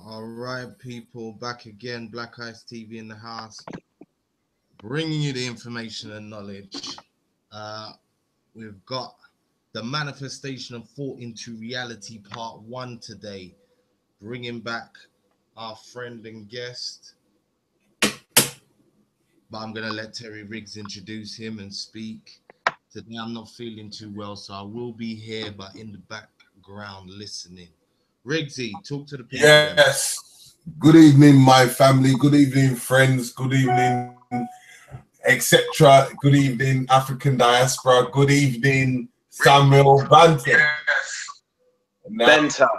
All right, people, back again. Black Ice TV in the house, bringing you the information and knowledge. Uh, we've got the manifestation of thought into reality, part one today. Bringing back our friend and guest, but I'm gonna let Terry Riggs introduce him and speak. Today, I'm not feeling too well, so I will be here, but in the background listening. Riggsy, talk to the people then. Yes. Good evening, my family. Good evening, friends. Good evening, etc. Good evening, African diaspora. Good evening, Samuel Banta. Now, Benta.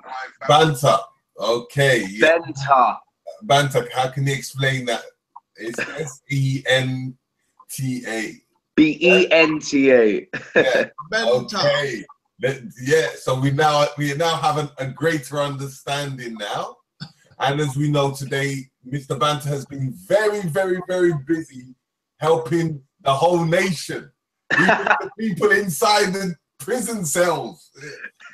Banta. Okay. Yeah. Benta. Banta. How can you explain that? It's SENTA. BENTA. Yeah. Benta. Okay. Yeah. So we now have a greater understanding now. And as we know today, Mr. Banta has been very, very, very busy helping the whole nation, even the people inside the prison cells.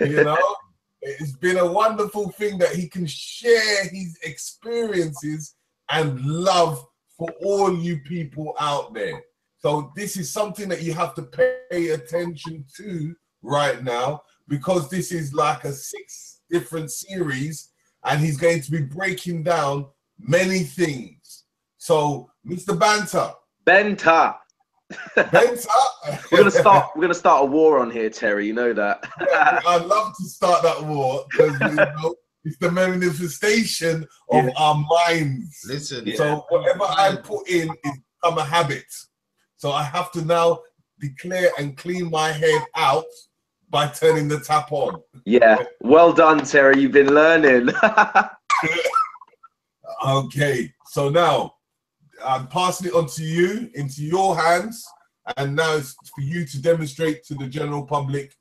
You know, it's been a wonderful thing that he can share his experiences and love for all you people out there. So this is something that you have to pay attention to right now, because this is like a 6 different series, and he's going to be breaking down many things. So, Mr. Banta. Benta. Benta. We're gonna start a war on here, Terry. You know that. Yeah, I'd love to start that war, because it's the manifestation of our minds. Listen. So whatever I put in is become a habit. So I have to now declare and clean my head out by turning the tap on. Yeah, well done, Terry. You've been learning. Okay, so now I'm passing it on to you, into your hands, and now it's for you to demonstrate to the general public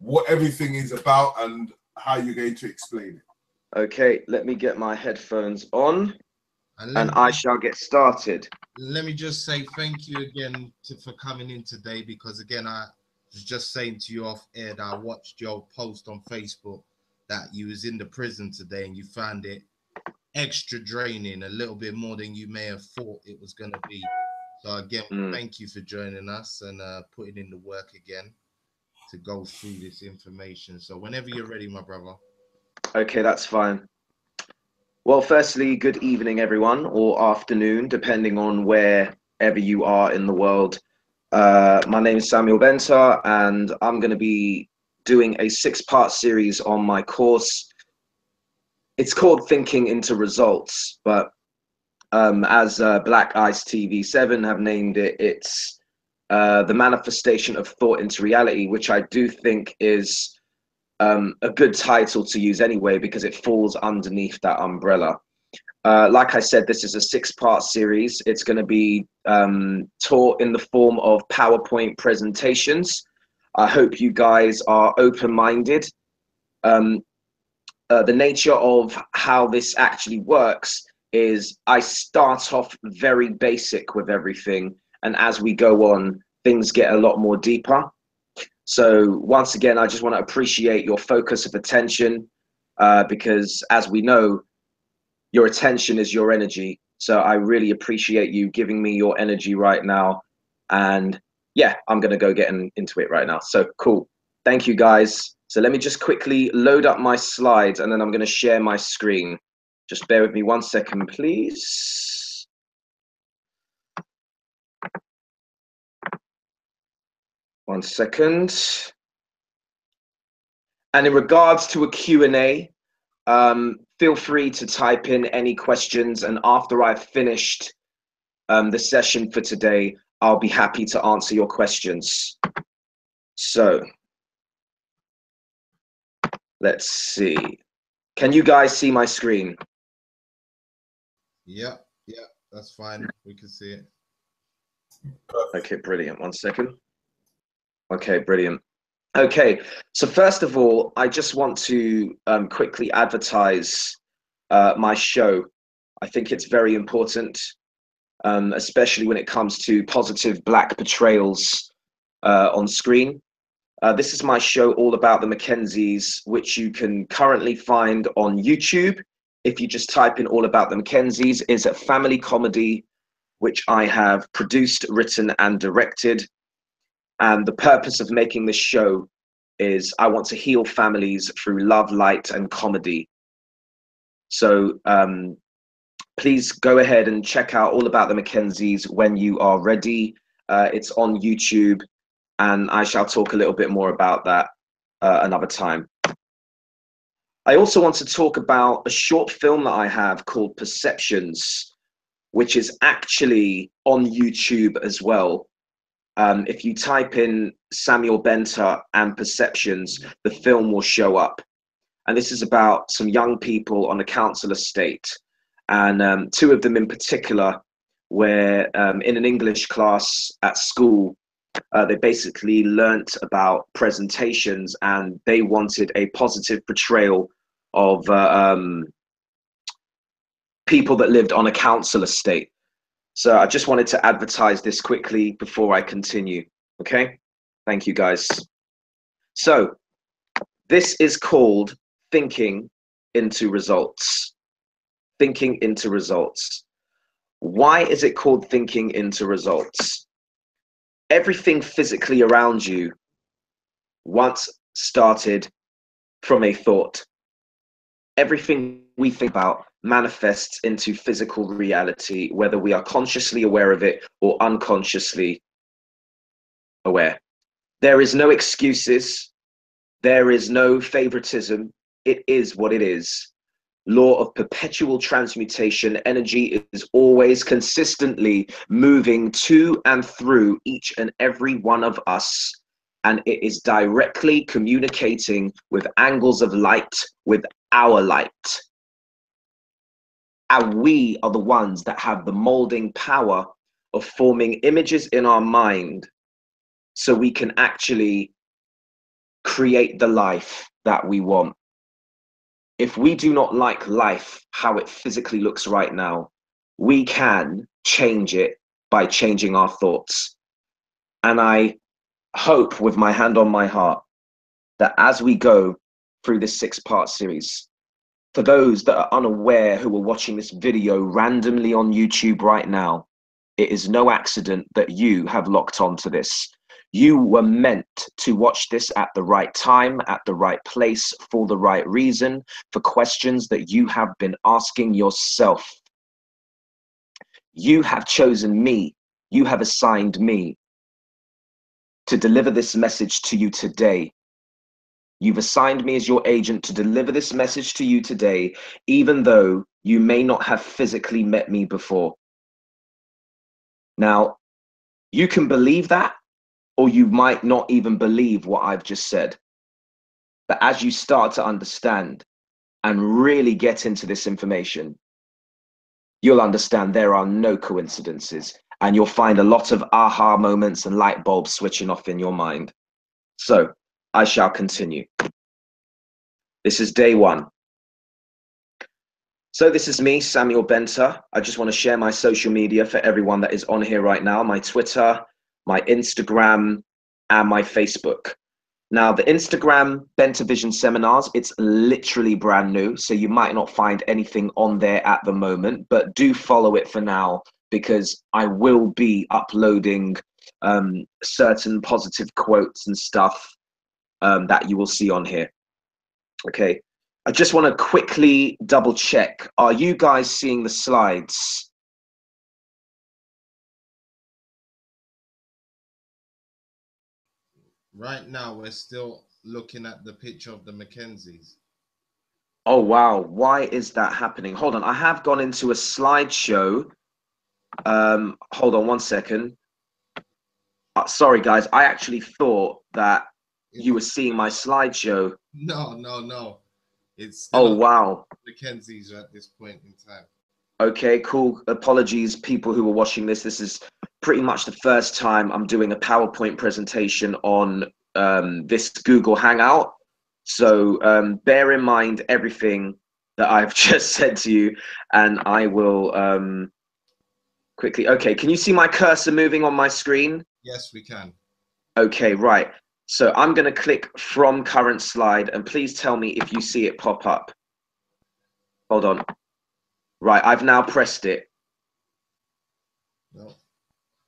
what everything is about and how you're going to explain it. Okay, let me get my headphones on, and I shall get started. Let me just say thank you again for coming in today, because again, I was just saying to you off air that I watched your post on Facebook that you was in the prison today and you found it extra draining, a little bit more than you may have thought it was going to be. So again, thank you for joining us and putting in the work again to go through this information. So whenever you're ready, my brother. Okay, that's fine. Well, firstly, good evening, everyone, or afternoon, depending on wherever you are in the world. My name is Samuel Benta, and I'm going to be doing a 6-part series on my course. It's called Thinking into Results, but as Black Ice TV 7 have named it, it's the manifestation of thought into reality, which I do think is a good title to use anyway, because it falls underneath that umbrella. Like I said, this is a 6-part series. It's going to be taught in the form of PowerPoint presentations. I hope you guys are open-minded. The nature of how this actually works is I start off very basic with everything, and as we go on, things get a lot more deeper. So once again, I just want to appreciate your focus of attention, because as we know, your attention is your energy. So I really appreciate you giving me your energy right now. And yeah, I'm going to go get into it right now. So cool. Thank you, guys. So let me just quickly load up my slides, and then I'm going to share my screen. Just bear with me 1 second, please. One second. And in regards to a Q&A, feel free to type in any questions, and after I've finished the session for today, I'll be happy to answer your questions. So let's see. Can you guys see my screen? Yeah, that's fine. We can see it. Okay, brilliant. 1 second. Okay, brilliant. Okay, so first of all, I just want to quickly advertise my show. I think it's very important, especially when it comes to positive Black portrayals on screen. This is my show all about the Mackenzies, which you can currently find on YouTube. if you just type in All About the Mackenzies, is a family comedy which I have produced, written, and directed. And the purpose of making this show is I want to heal families through love, light, and comedy. So please go ahead and check out All About the Mackenzies when you are ready. It's on YouTube, and I shall talk a little bit more about that another time. I also want to talk about a short film that I have called Perceptions, which is actually on YouTube as well. If you type in Samuel Benta and Perceptions, the film will show up. And this is about some young people on a council estate. And two of them in particular, where in an English class at school, they basically learnt about presentations, and they wanted a positive portrayal of people that lived on a council estate. So I just wanted to advertise this quickly before I continue. Okay, thank you guys. So this is called Thinking into Results. Thinking into Results. Why is it called Thinking into Results? Everything physically around you once started from a thought. Everything we think about manifests into physical reality, whether we are consciously aware of it or unconsciously aware. There is no excuses. There is no favoritism. It is what it is. Law of perpetual transmutation. Energy is always consistently moving to and through each and every one of us, and it is directly communicating with angles of light with our light. And we are the ones that have the molding power of forming images in our mind so we can actually create the life that we want. If we do not like life, how it physically looks right now, we can change it by changing our thoughts. And I hope with my hand on my heart that as we go through this 6-part series, for those that are unaware who are watching this video randomly on YouTube right now, it is no accident that you have locked onto this. You were meant to watch this at the right time, at the right place, for the right reason, for questions that you have been asking yourself. You have chosen me. You have assigned me to deliver this message to you today. You've assigned me as your agent to deliver this message to you today, even though you may not have physically met me before. Now, you can believe that, or you might not even believe what I've just said. But as you start to understand and really get into this information, you'll understand there are no coincidences, and you'll find a lot of aha moments and light bulbs switching off in your mind. So I shall continue. This is day 1. So this is me, Samuel Benta. I just want to share my social media for everyone that is on here right now, my Twitter, my Instagram, and my Facebook. Now, the Instagram Benta Vision Seminars, it's literally brand new, so you might not find anything on there at the moment, but do follow it for now, because I will be uploading certain positive quotes and stuff that you will see on here. Okay, I just want to quickly double check. Are you guys seeing the slides? Right now, we're still looking at the picture of the Mackenzies. Oh, wow. Why is that happening? Hold on. I have gone into a slideshow. Hold on 1 second. Sorry, guys. I actually thought that you were seeing my slideshow. No. It's still oh, wow. Mackenzies at this point in time. Okay, cool. Apologies, people who are watching this. This is pretty much the first time I'm doing a PowerPoint presentation on this Google Hangout. So bear in mind everything that I've just said to you, and I will quickly. Okay, can you see my cursor moving on my screen? Yes, we can. Okay, right. So I'm going to click from current slide, and please tell me if you see it pop up. Hold on. Right, I've now pressed it. No.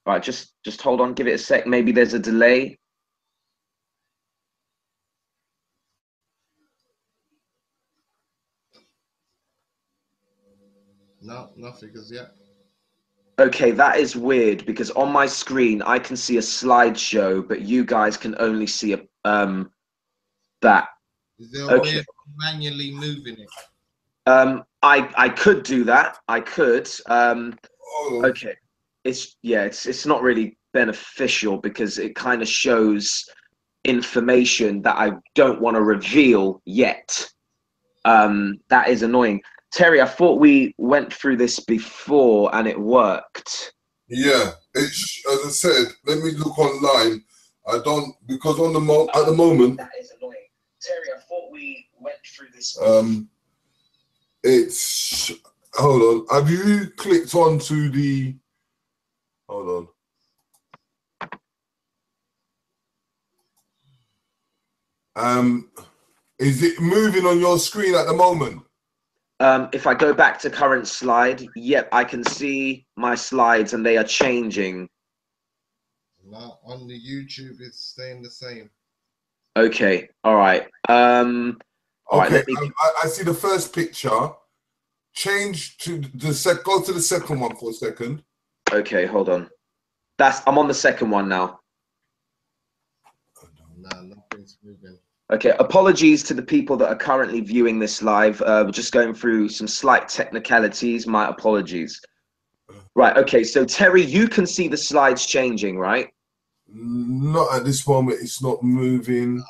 Right, just hold on. Give it a sec. Maybe there's a delay. No, nothing as yet. Okay, that is weird because on my screen I can see a slideshow, but you guys can only see a that. Is there a Okay. way of manually moving it? I could do that. I could. Oh, Okay. It's not really beneficial because it kind of shows information that I don't want to reveal yet. That is annoying. Terry, I thought we went through this before and it worked. yeah. It's, as I said, let me look online. I don't, because on the at the moment. That is annoying. Terry, I thought we went through this. It's, hold on. Have you clicked onto the, hold on. Is it moving on your screen at the moment? If I go back to current slide, yep, I can see my slides and they are changing. No, on the YouTube, it's staying the same. Okay, all right. All right, Okay, let me... I see the first picture. Change to the go to the second one for a second. Okay, hold on. I'm on the second one now. No, nothing's moving. Okay, apologies to the people that are currently viewing this live. We're just going through some slight technicalities. My apologies. Right, okay, so Terry, you can see the slides changing, right? Not at this moment, it's not moving.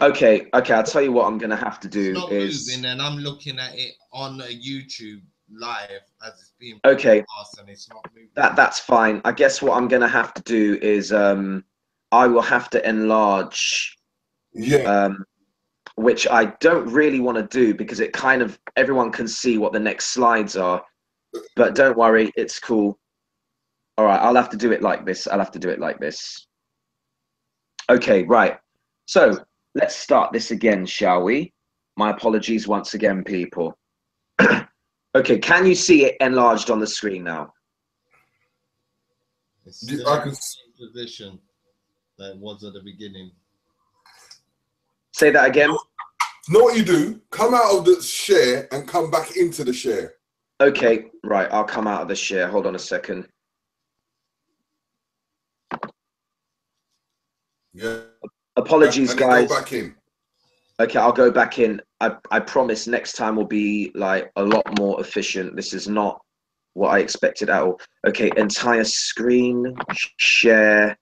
Okay, I'll tell you what I'm going to have to do It's not is... moving, and I'm looking at it on YouTube live as it's being okay, broadcast, and it's not moving. that's fine. I guess what I'm going to have to do is I will have to enlarge... Yeah. Which I don't really want to do because it kind of, everyone can see what the next slides are, but don't worry, it's cool. All right, I'll have to do it like this. Okay, right. So let's start this again, shall we? My apologies once again, people. Okay, can you see it enlarged on the screen now? It's still I in can the same position that it was at the beginning. Say that again. Know what you do? Come out of the share and come back into the share. Okay, right. I'll come out of the share. Hold on a second. Yeah. Apologies, and then guys. go back in. Okay, I'll go back in. I promise next time will be like a lot more efficient. This is not what I expected at all. Okay, entire screen, share.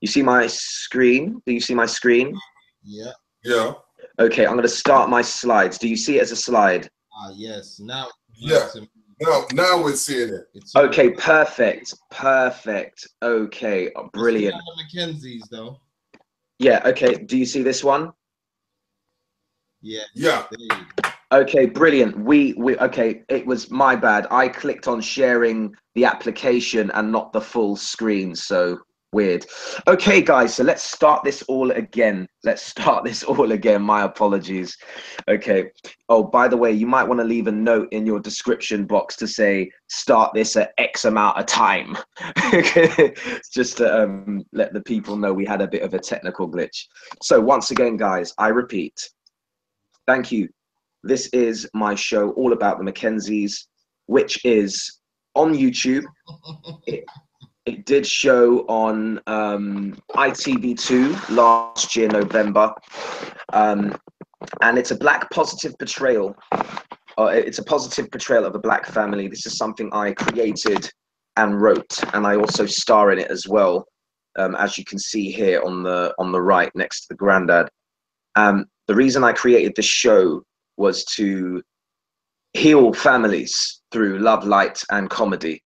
You see my screen? Do you see my screen? Yeah. Yeah. Okay, I'm going to start my slides. Do you see it as a slide? Yes. Now. Yeah. Now we're seeing it. It's okay, perfect. Okay, brilliant. On the Mackenzies, though. Yeah. Okay. Do you see this one? Yeah. Yeah. Okay, brilliant. Okay, it was my bad. I clicked on sharing the application and not the full screen, so weird. Okay, guys, so let's start this all again. My apologies. Okay. Oh, by the way, you might want to leave a note in your description box to say start this at X amount of time. Just to let the people know we had a bit of a technical glitch. So once again, guys, I repeat, thank you. This is my show all about the Mackenzies, which is on YouTube. It did show on ITV2 last year, November. And it's a black positive portrayal. It's a positive portrayal of a black family. This is something I created and wrote, and I also star in it as well, as you can see here on the right next to the granddad. The reason I created this show was to heal families through love, light, and comedy.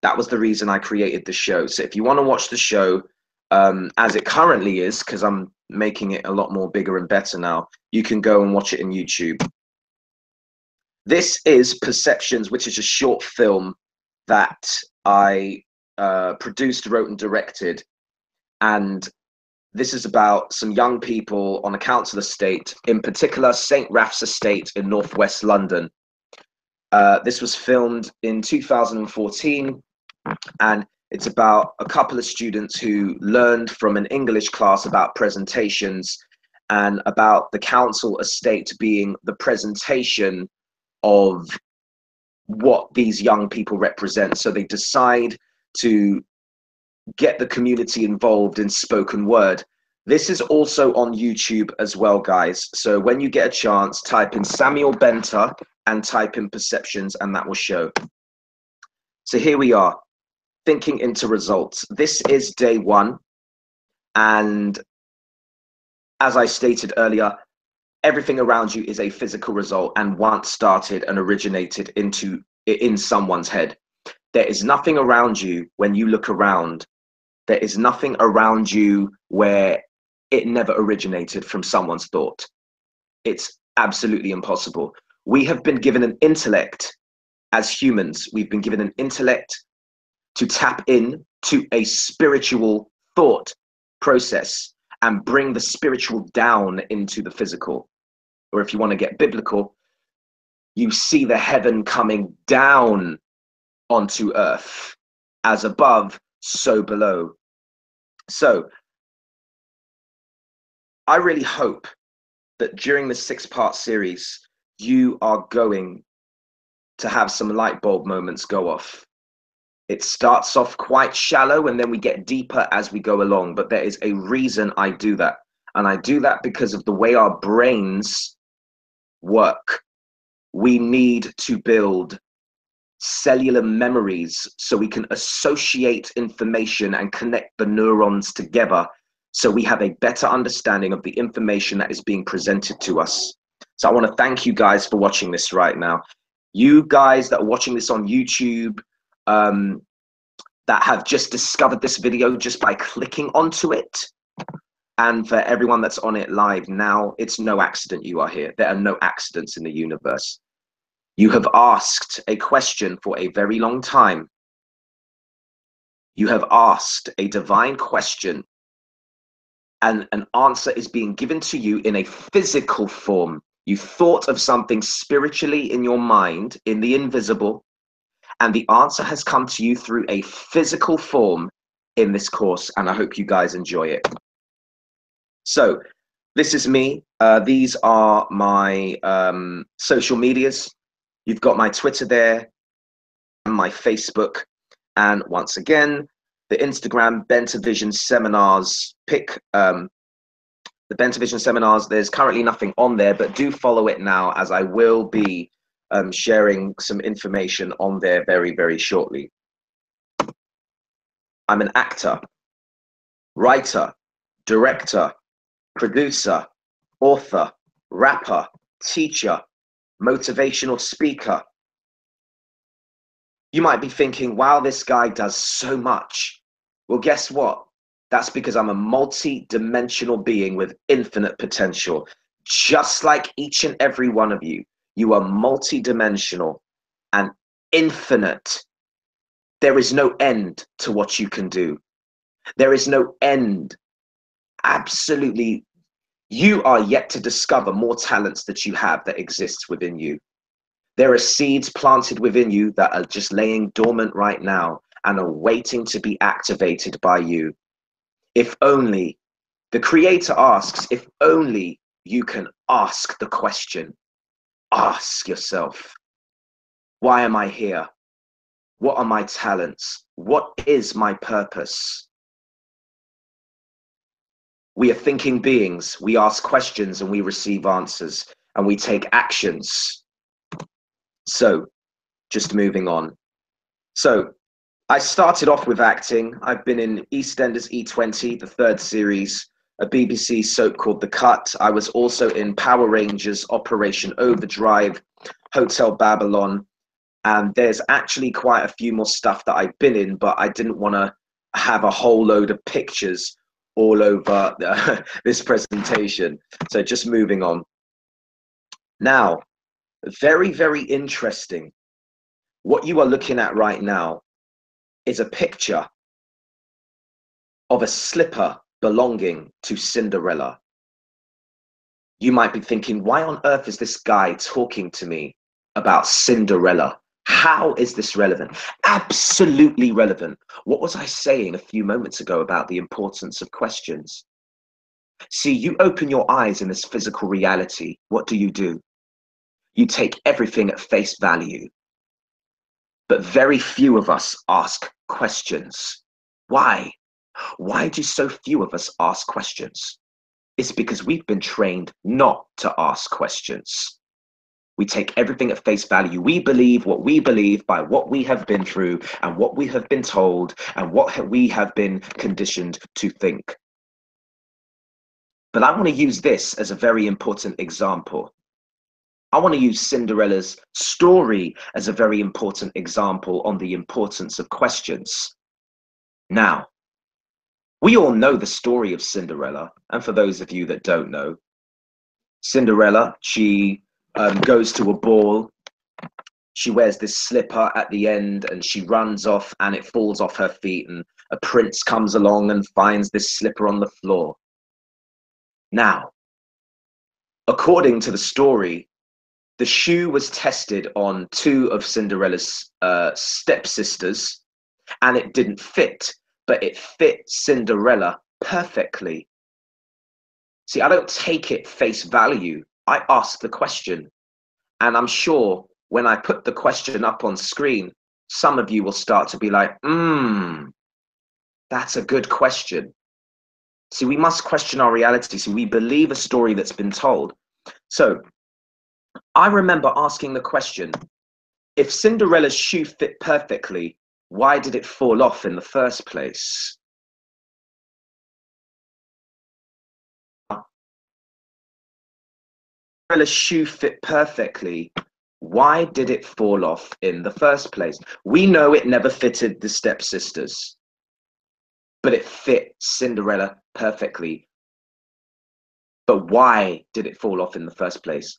That was the reason I created the show. So if you want to watch the show as it currently is, because I'm making it a lot more bigger and better now, you can go and watch it in YouTube. This is Perceptions, which is a short film that I produced, wrote, and directed. And this is about some young people on a council estate, in particular St. Raph's Estate in northwest London. This was filmed in 2014, and it's about a couple of students who learned from an English class about presentations and about the council estate being the presentation of what these young people represent. So they decide to get the community involved in spoken word. This is also on YouTube as well, guys. So when you get a chance, type in Samuel BENTA and type in perceptions, and that will show. So here we are, thinking into results. This is day one. And as I stated earlier, everything around you is a physical result and once started and originated in someone's head. There is nothing around you when you look around. There is nothing around you where it never originated from someone's thought. It's absolutely impossible. We have been given an intellect as humans. We've been given an intellect to tap in to a spiritual thought process and bring the spiritual down into the physical. Or if you want to get biblical, you see the heaven coming down onto earth, as above, so below. So I really hope that during the 6-part series, you are going to have some light bulb moments go off. It starts off quite shallow and then we get deeper as we go along, but there is a reason I do that. And I do that because of the way our brains work. We need to build cellular memories so we can associate information and connect the neurons together so we have a better understanding of the information that is being presented to us. So I want to thank you guys for watching this right now. You guys that are watching this on YouTube, that have just discovered this video just by clicking onto it, and for everyone that's on it live now, it's no accident you are here. There are no accidents in the universe. You have asked a question for a very long time. You have asked a divine question, and an answer is being given to you in a physical form. You thought of something spiritually in your mind, in the invisible, and the answer has come to you through a physical form in this course, and I hope you guys enjoy it. So this is me. These are my social medias. You've got my Twitter there and my Facebook. And once again, the Instagram, Benta Vision Seminars. Pick the Benta Vision Seminars. There's currently nothing on there, but do follow it now, as I will be sharing some information on there very, very shortly. I'm an actor, writer, director, producer, author, rapper, teacher, motivational speaker. You might be thinking, wow, this guy does so much. Well, guess what? That's because I'm a multi-dimensional being with infinite potential. Just like each and every one of you, you are multi-dimensional and infinite. There is no end to what you can do. There is no end. Absolutely. You are yet to discover more talents that you have that exists within you. There are seeds planted within you that are just laying dormant right now and are waiting to be activated by you. If only, the Creator asks, if only you can ask the question. Ask yourself, why am I here? What are my talents? What is my purpose? We are thinking beings. We ask questions and we receive answers and we take actions. So just moving on. So I started off with acting. I've been in EastEnders E20, the 3rd series, a BBC soap called The Cut. I was also in Power Rangers, Operation Overdrive, Hotel Babylon, and there's actually quite a few more stuff that I've been in, but I didn't want to have a whole load of pictures all over this presentation. So just moving on. Now, very, very interesting. What you are looking at right now is a picture of a slipper belonging to Cinderella. You might be thinking, why on earth is this guy talking to me about Cinderella? How is this relevant? Absolutely relevant. What was I saying a few moments ago about the importance of questions? See, you open your eyes in this physical reality. What do? You take everything at face value. But very few of us ask questions. Why? Why do so few of us ask questions? It's because we've been trained not to ask questions. We take everything at face value. We believe what we believe by what we have been through and what we have been told and what we have been conditioned to think. But I want to use this as a very important example. I want to use Cinderella's story as a very important example on the importance of questions. Now, we all know the story of Cinderella. And for those of you that don't know, Cinderella, she goes to a ball. She wears this slipper at the end and she runs off and it falls off her feet, and a prince comes along and finds this slipper on the floor. Now, according to the story, the shoe was tested on two of Cinderella's stepsisters and it didn't fit, but it fit Cinderella perfectly. See, I don't take it face value. I ask the question, and I'm sure when I put the question up on screen, some of you will start to be like, that's a good question. See, we must question our reality. See, we believe a story that's been told. So I remember asking the question, if Cinderella's shoe fit perfectly, why did it fall off in the first place? Cinderella's shoe fit perfectly. Why did it fall off in the first place? We know it never fitted the stepsisters, but it fit Cinderella perfectly. But why did it fall off in the first place?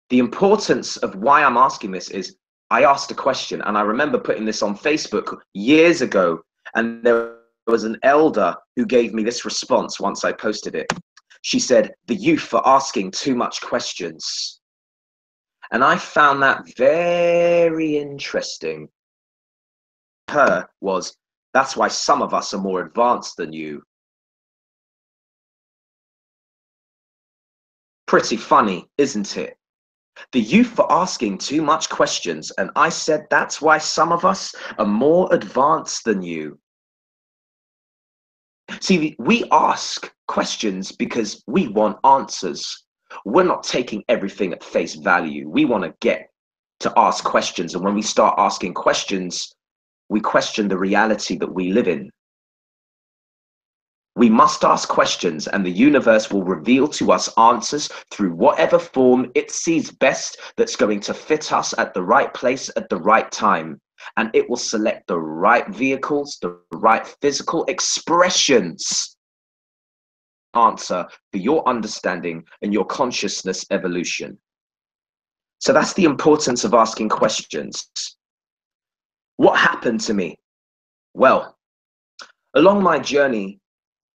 The importance of why I'm asking this is I asked a question, and I remember putting this on Facebook years ago, and there was an elder who gave me this response once I posted it. She said, the youth are asking too much questions. And I found that very interesting. Her was, that's why some of us are more advanced than you. Pretty funny, isn't it? The youth are asking too much questions, and I said that's why some of us are more advanced than you. See, we ask questions because we want answers. We're not taking everything at face value. We want to get to ask questions, and when we start asking questions, we question the reality that we live in. We must ask questions, and the universe will reveal to us answers through whatever form it sees best that's going to fit us at the right place at the right time. And it will select the right vehicles, the right physical expressions. Answer for your understanding and your consciousness evolution. So that's the importance of asking questions. What happened to me? Well, along my journey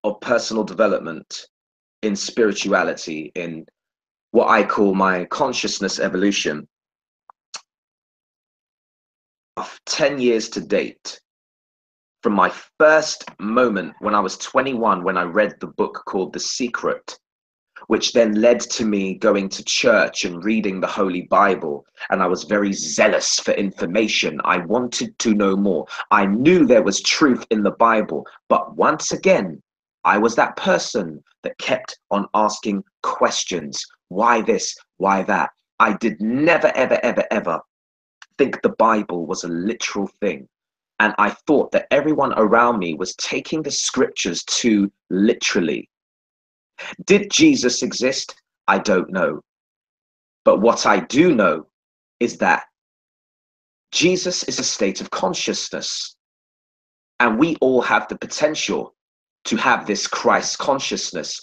of personal development in spirituality, in what I call my consciousness evolution, of 10 years to date, from my first moment when I was 21, when I read the book called The Secret, which then led to me going to church and reading the Holy Bible. And I was very zealous for information. I wanted to know more. I knew there was truth in the Bible, but once again, I was that person that kept on asking questions. Why this? Why that? I did never, ever, ever, ever think the Bible was a literal thing. And I thought that everyone around me was taking the scriptures too literally. Did Jesus exist? I don't know. But what I do know is that Jesus is a state of consciousness. And we all have the potential to have this Christ consciousness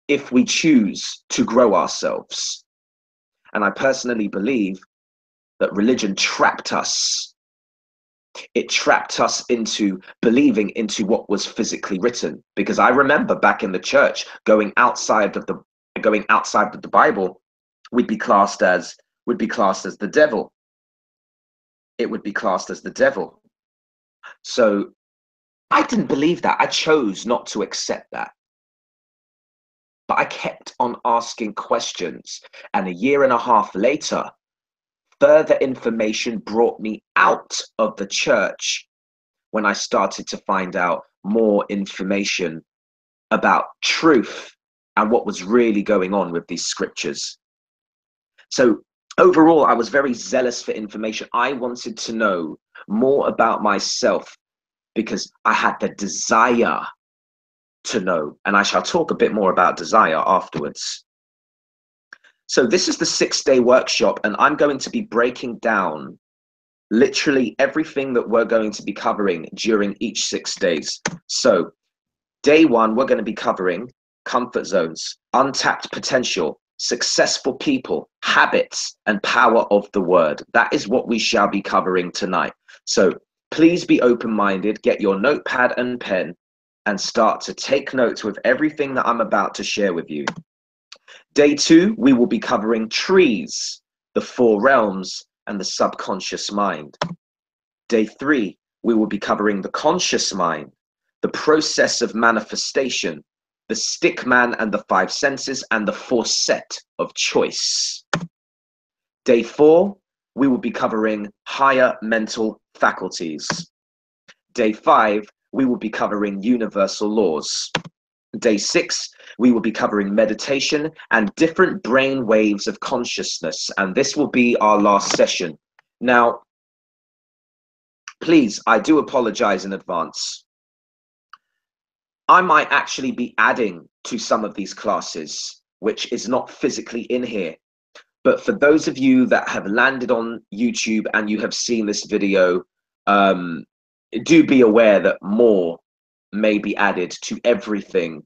if we choose to grow ourselves. And I personally believe that religion trapped us It trapped us into believing into what was physically written. Because I remember back in the church, going outside of the Bible, would be classed as the devil. It would be classed as the devil. So I didn't believe that. I chose not to accept that. But I kept on asking questions. And a year and a half later, further information brought me out of the church when I started to find out more information about truth and what was really going on with these scriptures. So overall, I was very zealous for information. I wanted to know more about myself because I had the desire to know. And I shall talk a bit more about desire afterwards. So this is the 6-day workshop, and I'm going to be breaking down literally everything that we're going to be covering during each 6 days. So day 1, we're going to be covering comfort zones, untapped potential, successful people, habits, and power of the word. That is what we shall be covering tonight. So please be open-minded, get your notepad and pen, and start to take notes with everything that I'm about to share with you. Day 2, we will be covering trees, the 4 realms, and the subconscious mind. Day 3, we will be covering the conscious mind, the process of manifestation, the stick man and the 5 senses, and the 4 set of choice. Day 4, we will be covering higher mental faculties. Day 5, we will be covering universal laws. Day 6, we will be covering meditation and different brain waves of consciousness. And this will be our last session. Now, please, I do apologize in advance. I might actually be adding to some of these classes, which is not physically in here. But for those of you that have landed on YouTube and you have seen this video, do be aware that more may be added to everything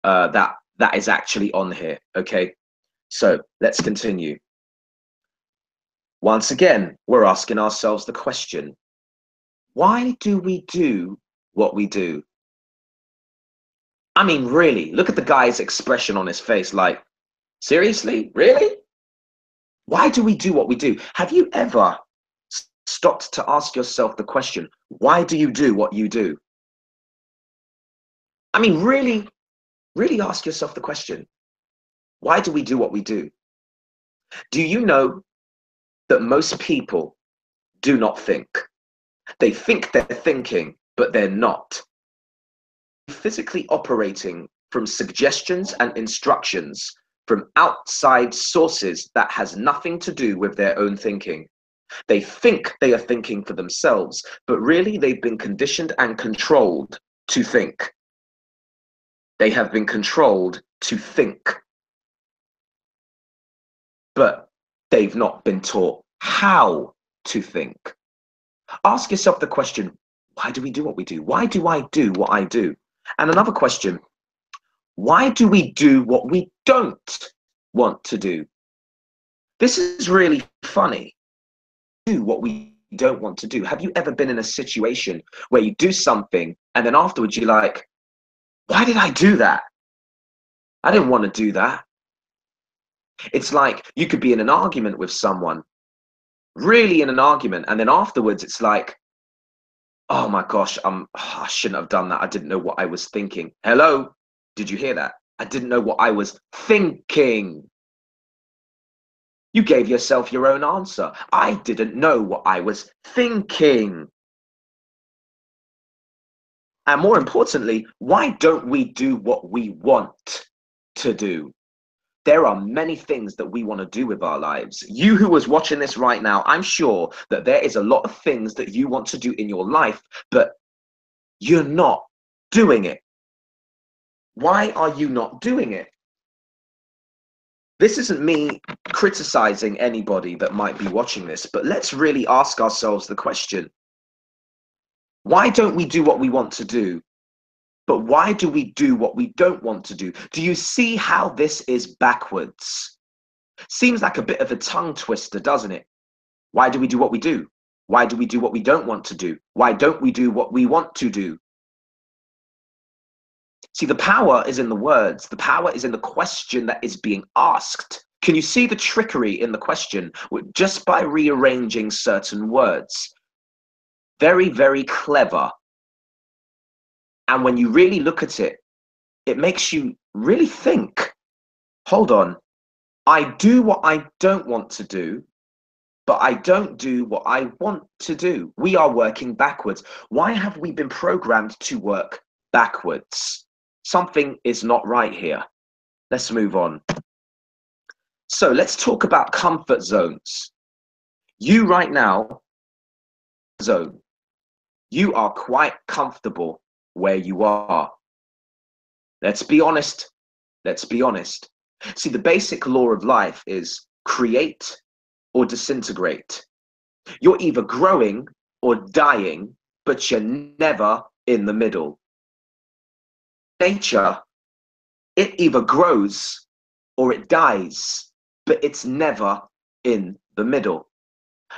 that is actually on here. Okay, so let's continue. Once again, we're asking ourselves the question, why do we do what we do? I mean, really, look at the guy's expression on his face, like, seriously, really? Why do we do what we do? Have you ever stopped to ask yourself the question, why do you do what you do? I mean, really ask yourself the question, why do we do what we do? Do you know that most people do not think? They think they're thinking, but they're not. Physically operating from suggestions and instructions from outside sources that has nothing to do with their own thinking. They think they are thinking for themselves, but really they've been conditioned and controlled to think. They have been controlled to think, but they've not been taught how to think. Ask yourself the question, why do we do what we do? Why do I do what I do? And another question, why do we do what we don't want to do? This is really funny. Do what we don't want to do. Have you ever been in a situation where you do something and then afterwards you're like, why did I do that? I didn't want to do that. It's like you could be in an argument with someone, really in an argument, and then afterwards it's like, oh my gosh, I shouldn't have done that. I didn't know what I was thinking. Hello? Did you hear that? I didn't know what I was thinking. You gave yourself your own answer. I didn't know what I was thinking. And more importantly, why don't we do what we want to do? There are many things that we want to do with our lives. You who is watching this right now, I'm sure that there is a lot of things that you want to do in your life, but you're not doing it. Why are you not doing it? This isn't me criticizing anybody that might be watching this, but let's really ask ourselves the question, why don't we do what we want to do? But why do we do what we don't want to do? Do you see how this is backwards? Seems like a bit of a tongue twister, doesn't it? Why do we do what we do? Why do we do what we don't want to do? Why don't we do what we want to do? See, the power is in the words. The power is in the question that is being asked. Can you see the trickery in the question? Just by rearranging certain words. Very, very clever. And when you really look at it, it makes you really think, hold on, I do what I don't want to do, but I don't do what I want to do. We are working backwards. Why have we been programmed to work backwards? Something is not right here. Let's move on. So let's talk about comfort zones. You right now, zone, you are quite comfortable where you are. Let's be honest. Let's be honest. See, the basic law of life is create or disintegrate. You're either growing or dying, but you're never in the middle. Nature, it either grows or it dies, but it's never in the middle.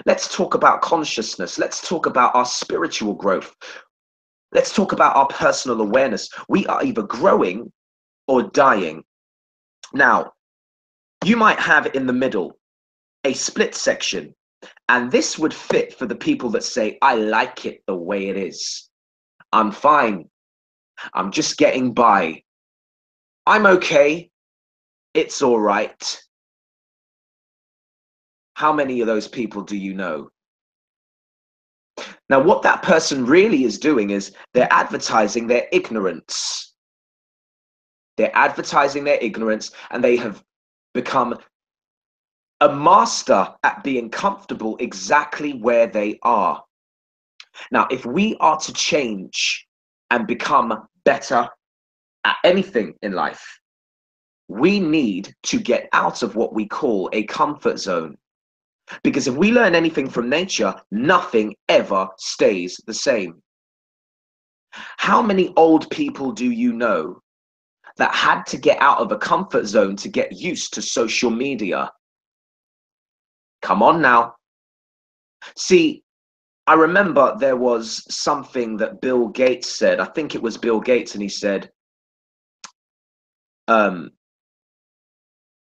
Let's talk about consciousness. Let's talk about our spiritual growth. Let's talk about our personal awareness. We are either growing or dying. Now, you might have in the middle a split section, and this would fit for the people that say, I like it the way it is. I'm fine. I'm just getting by. I'm okay. It's all right. How many of those people do you know? Now, what that person really is doing is they're advertising their ignorance. They're advertising their ignorance, and they have become a master at being comfortable exactly where they are. Now, if we are to change and become better at anything in life, we need to get out of what we call a comfort zone. Because if we learn anything from nature, nothing ever stays the same. How many old people do you know that had to get out of a comfort zone to get used to social media? Come on now. See, I remember there was something that Bill Gates said. I think it was Bill Gates, and he said, gosh,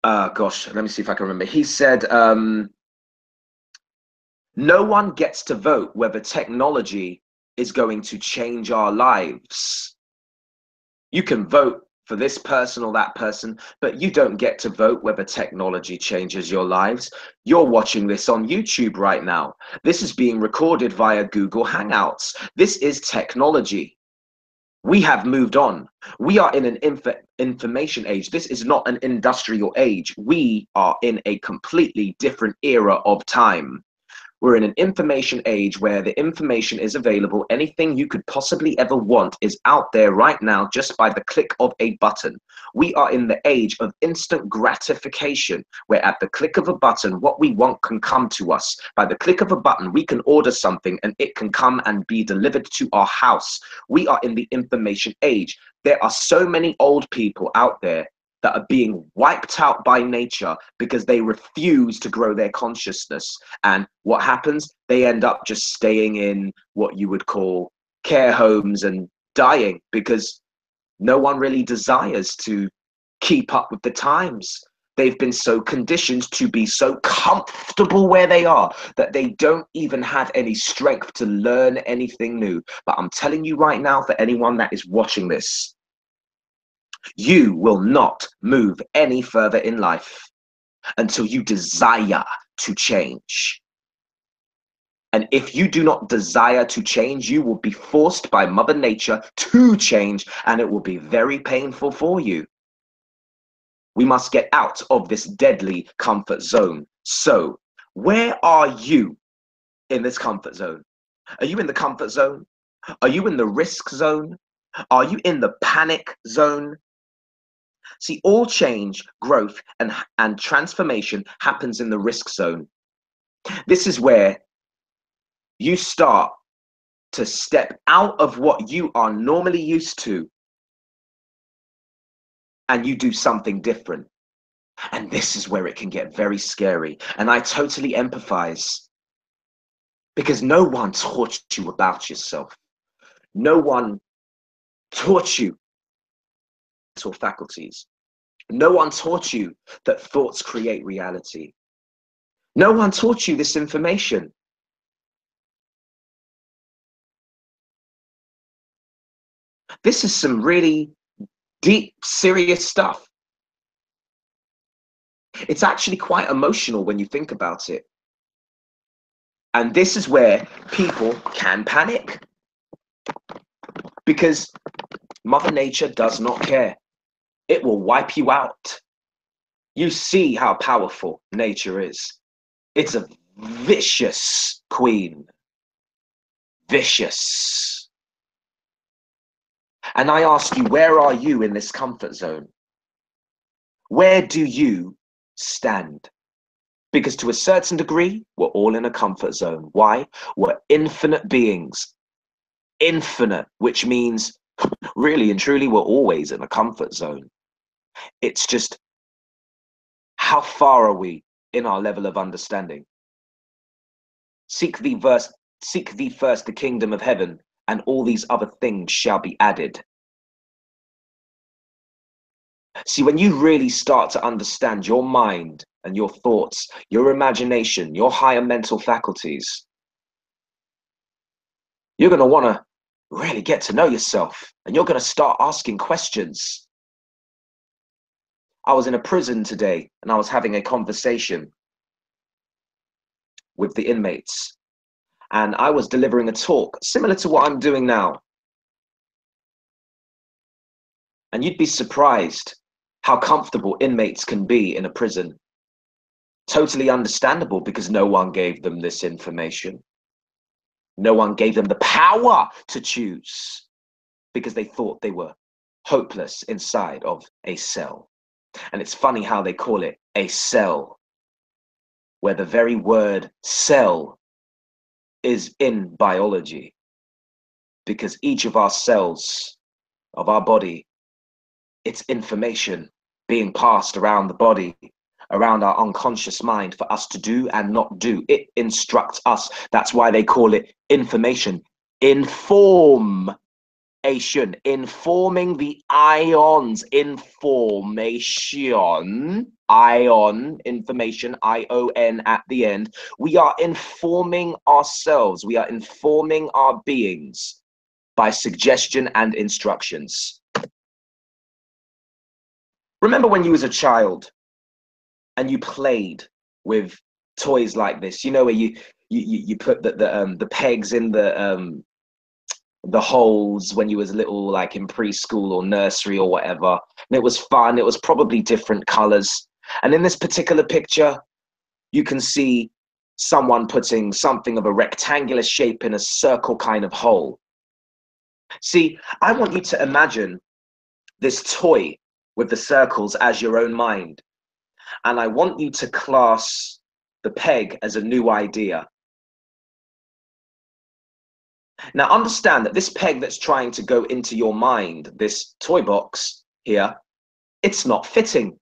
let me see if I can remember. He said, no one gets to vote whether technology is going to change our lives. You can vote for this person or that person, but you don't get to vote whether technology changes your lives. You're watching this on YouTube right now. This is being recorded via Google Hangouts. This is technology. We have moved on. We are in an information age. This is not an industrial age. We are in a completely different era of time. We're in an information age where the information is available. Anything you could possibly ever want is out there right now just by the click of a button. We are in the age of instant gratification, where at the click of a button, what we want can come to us. By the click of a button, we can order something and it can come and be delivered to our house. We are in the information age. There are so many old people out there that are being wiped out by nature because they refuse to grow their consciousness. And what happens? They end up just staying in what you would call care homes and dying because no one really desires to keep up with the times. They've been so conditioned to be so comfortable where they are that they don't even have any strength to learn anything new. But I'm telling you right now, for anyone that is watching this, you will not move any further in life until you desire to change. And if you do not desire to change, you will be forced by Mother Nature to change, and it will be very painful for you. We must get out of this deadly comfort zone. So, where are you in this comfort zone? Are you in the comfort zone? Are you in the risk zone? Are you in the panic zone? See, all change, growth, and transformation happens in the risk zone. This is where you start to step out of what you are normally used to and you do something different. And this is where it can get very scary. And I totally empathize Because no one taught you about yourself. No one taught you mental faculties. No one taught you that thoughts create reality. No one taught you this information. This is some really deep, serious stuff. It's actually quite emotional when you think about it. And this is where people can panic. Because Mother Nature does not care. It will wipe you out. You see how powerful nature is. It's a vicious queen. Vicious. And I ask you, where are you in this comfort zone? Where do you stand? Because to a certain degree, we're all in a comfort zone. Why? We're infinite beings. Infinite, which means really and truly, we're always in a comfort zone. It's just, how far are we in our level of understanding? Seek thee first the kingdom of heaven, and all these other things shall be added. See, when you really start to understand your mind and your thoughts, your imagination, your higher mental faculties, you're going to want to really get to know yourself, and you're going to start asking questions. I was in a prison today, and I was having a conversation with the inmates, and I was delivering a talk similar to what I'm doing now. And you'd be surprised how comfortable inmates can be in a prison. Totally understandable, because no one gave them this information. No one gave them the power to choose, because they thought they were hopeless inside of a cell. And it's funny how they call it a cell, where the very word cell is in biology, because each of our cells of our body, it's information being passed around the body, around our unconscious mind for us to do and not do. It instructs us. That's why they call it information. Information, informing the ions, information, ion, information, I-O-N at the end. We are informing ourselves. We are informing our beings by suggestion and instructions. Remember when you was a child and you played with toys like this, you know, where you put the pegs in the holes when you was little, like in preschool or nursery or whatever, and it was fun. It was probably different colors. And in this particular picture, you can see someone putting something of a rectangular shape in a circle kind of hole. See, I want you to imagine this toy with the circles as your own mind. And I want you to class the peg as a new idea. Now understand that this peg that's trying to go into your mind, this toy box here, it's not fitting.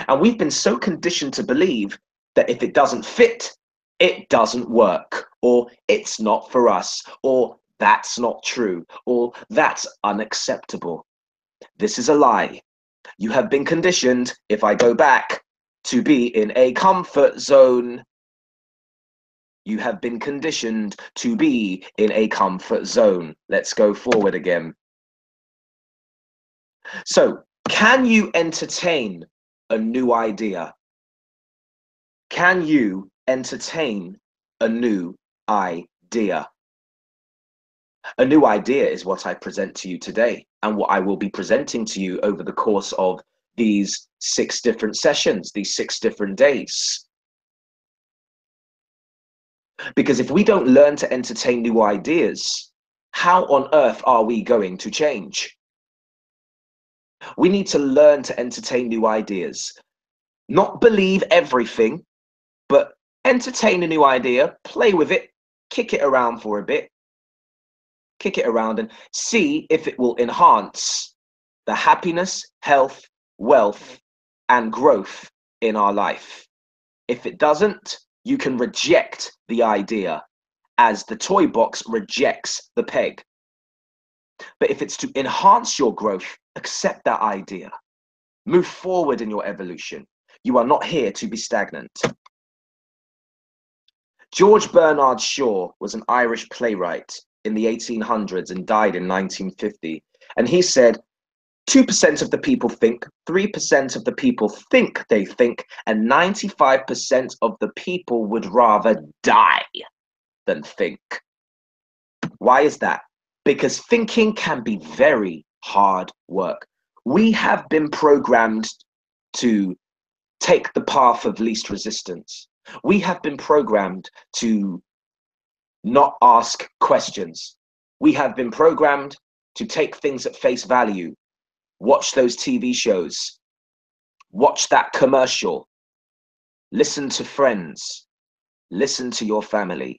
And we've been so conditioned to believe that if it doesn't fit, it doesn't work, or it's not for us, or that's not true, or that's unacceptable. This is a lie. You have been conditioned, if I go back, to be in a comfort zone. You have been conditioned to be in a comfort zone. Let's go forward again. So, can you entertain a new idea? Can you entertain a new idea? A new idea is what I present to you today, and what I will be presenting to you over the course of these 6 different sessions, these 6 different days. Because if we don't learn to entertain new ideas, how on earth are we going to change? We need to learn to entertain new ideas. Not believe everything, but entertain a new idea, play with it, kick it around for a bit, kick it around and see if it will enhance the happiness, health, wealth, and growth in our life. If it doesn't, you can reject the idea as the toy box rejects the peg. But if it's to enhance your growth, accept that idea. Move forward in your evolution. You are not here to be stagnant. George Bernard Shaw was an Irish playwright in the 1800s and died in 1950. And he said, 2% of the people think, 3% of the people think they think, and 95% of the people would rather die than think. Why is that? Because thinking can be very hard work. We have been programmed to take the path of least resistance. We have been programmed to not ask questions. We have been programmed to take things at face value. Watch those TV shows. Watch that commercial. Listen to friends. Listen to your family.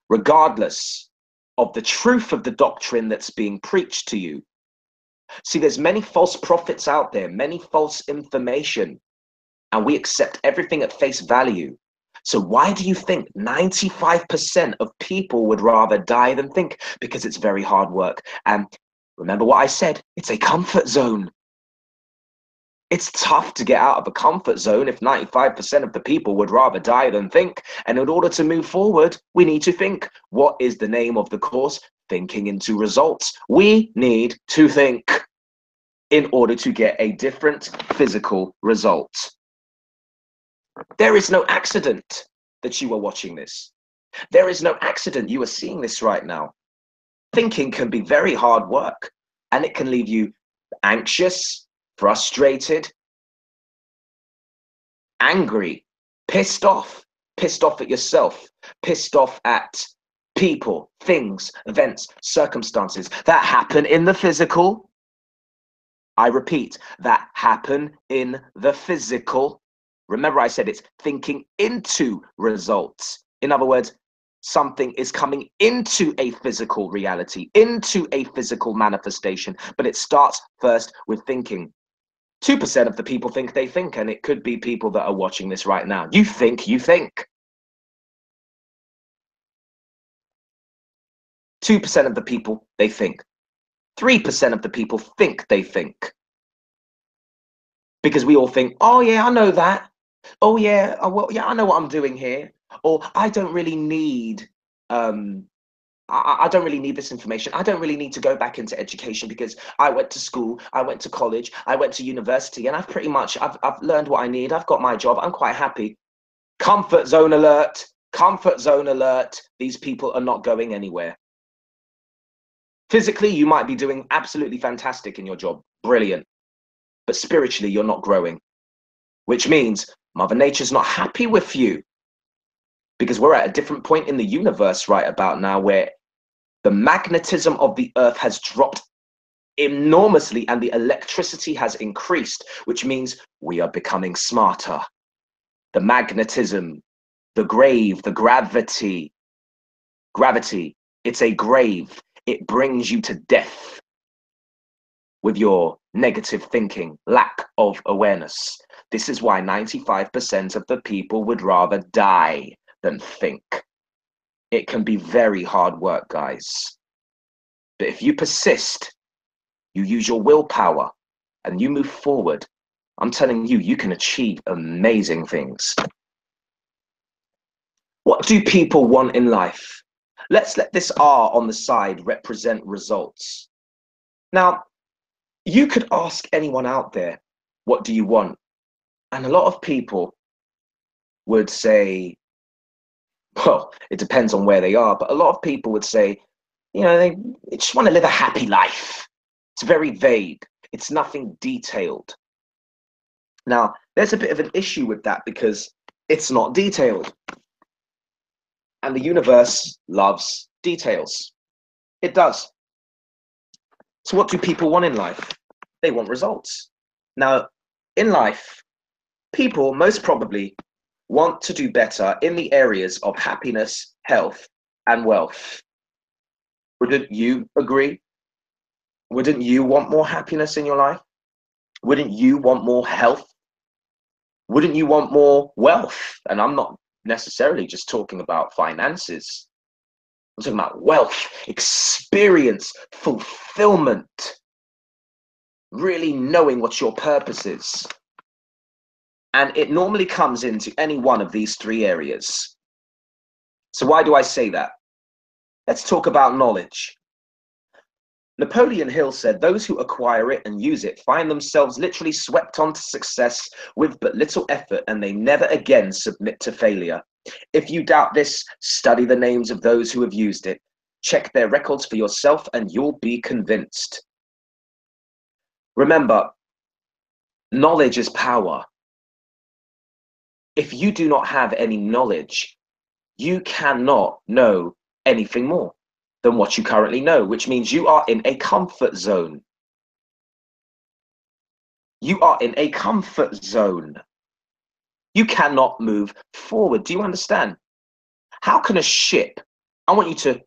Regardless of the truth of the doctrine that's being preached to you. See, there's many false prophets out there, many false information, and we accept everything at face value. So why do you think 95% of people would rather die than think? Because it's very hard work. And remember what I said, it's a comfort zone. It's tough to get out of a comfort zone if 95% of the people would rather die than think. And in order to move forward, we need to think. What is the name of the course? Thinking into results. We need to think in order to get a different physical result. There is no accident that you are watching this. There is no accident you are seeing this right now. Thinking can be very hard work, and it can leave you anxious, frustrated, angry, pissed off at yourself, pissed off at people, things, events, circumstances that happen in the physical. I repeat, that happen in the physical. Remember, I said it's thinking into results. In other words, something is coming into a physical reality, into a physical manifestation, but it starts first with thinking. 2% of the people think they think, and it could be people that are watching this right now. You think you think. 2% of the people, they think. 3% of the people think they think. Because we all think, oh yeah, I know that. Oh yeah, well, yeah, I know what I'm doing here. Or I don't really need, I don't really need this information. I don't really need to go back into education because I went to school, I went to college, I went to university, and I've learned what I need. I've got my job. I'm quite happy. Comfort zone alert. Comfort zone alert. These people are not going anywhere. Physically, you might be doing absolutely fantastic in your job. Brilliant. But spiritually, you're not growing, which means Mother Nature's not happy with you, because we're at a different point in the universe right about now where the magnetism of the earth has dropped enormously and the electricity has increased, which means we are becoming smarter. The magnetism, the grave, the gravity, it's a grave. It brings you to death with your negative thinking, lack of awareness. This is why 95% of the people would rather die than think. It can be very hard work, guys. But if you persist, you use your willpower and you move forward, I'm telling you, you can achieve amazing things. What do people want in life? Let's let this R on the side represent results. Now, you could ask anyone out there, what do you want? And a lot of people would say, well, it depends on where they are, but a lot of people would say, you know, they just want to live a happy life. It's very vague. It's nothing detailed. Now, there's a bit of an issue with that because it's not detailed. And the universe loves details. It does. So what do people want in life? They want results. Now, in life, people most probably want to do better in the areas of happiness, health, and wealth. Wouldn't you agree? Wouldn't you want more happiness in your life? Wouldn't you want more health? Wouldn't you want more wealth? And I'm not necessarily just talking about finances. I'm talking about wealth, experience, fulfillment, really knowing what your purpose is. And it normally comes into any one of these three areas. So why do I say that? Let's talk about knowledge. Napoleon Hill said, those who acquire it and use it find themselves literally swept on to success with but little effort, and they never again submit to failure. If you doubt this, study the names of those who have used it. Check their records for yourself and you'll be convinced. Remember, knowledge is power. If you do not have any knowledge, you cannot know anything more than what you currently know, which means you are in a comfort zone. You are in a comfort zone. You cannot move forward. Do you understand? How can a ship, I want you to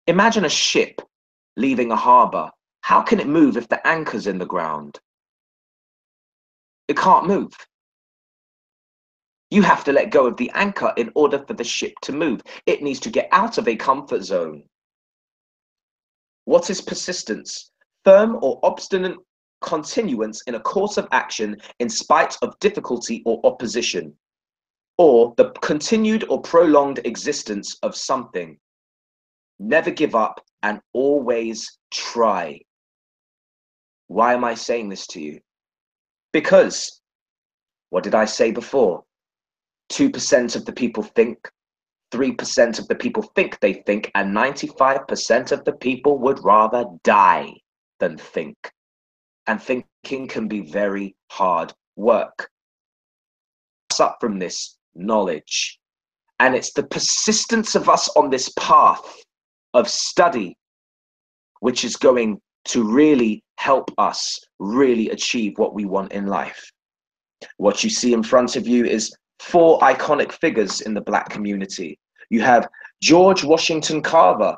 imagine a ship leaving a harbor. How can it move if the anchor's in the ground? It can't move. You have to let go of the anchor in order for the ship to move. It needs to get out of a comfort zone. What is persistence? Firm or obstinate continuance in a course of action in spite of difficulty or opposition, or the continued or prolonged existence of something. Never give up and always try. Why am I saying this to you? Because, what did I say before? 2% of the people think, 3% of the people think they think, and 95% of the people would rather die than think. And thinking can be very hard work. Up from this knowledge. And it's the persistence of us on this path of study which is going to really help us really achieve what we want in life. What you see in front of you is 4 iconic figures in the Black community. You have George Washington Carver,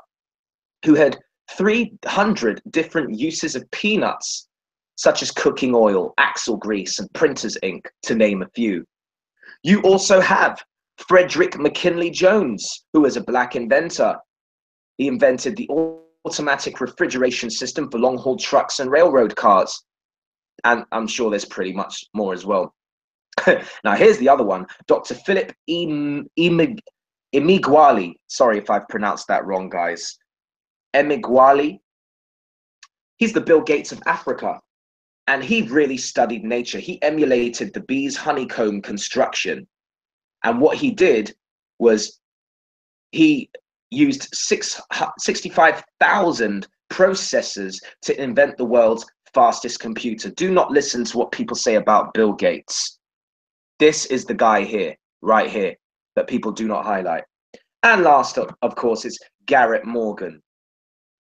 who had 300 different uses of peanuts, such as cooking oil, axle grease, and printer's ink, to name a few. You also have Frederick McKinley Jones, who was a Black inventor. He invented the automatic refrigeration system for long-haul trucks and railroad cars. And I'm sure there's pretty much more as well. Now, here's the other one, Dr. Philip Emeagwali. Sorry if I've pronounced that wrong, guys. Emeagwali. He's the Bill Gates of Africa, and he really studied nature. He emulated the bee's honeycomb construction. And what he did was he used 65,000 processors to invent the world's fastest computer. Do not listen to what people say about Bill Gates. This is the guy here, right here, that people do not highlight. And last, of course, is Garrett Morgan,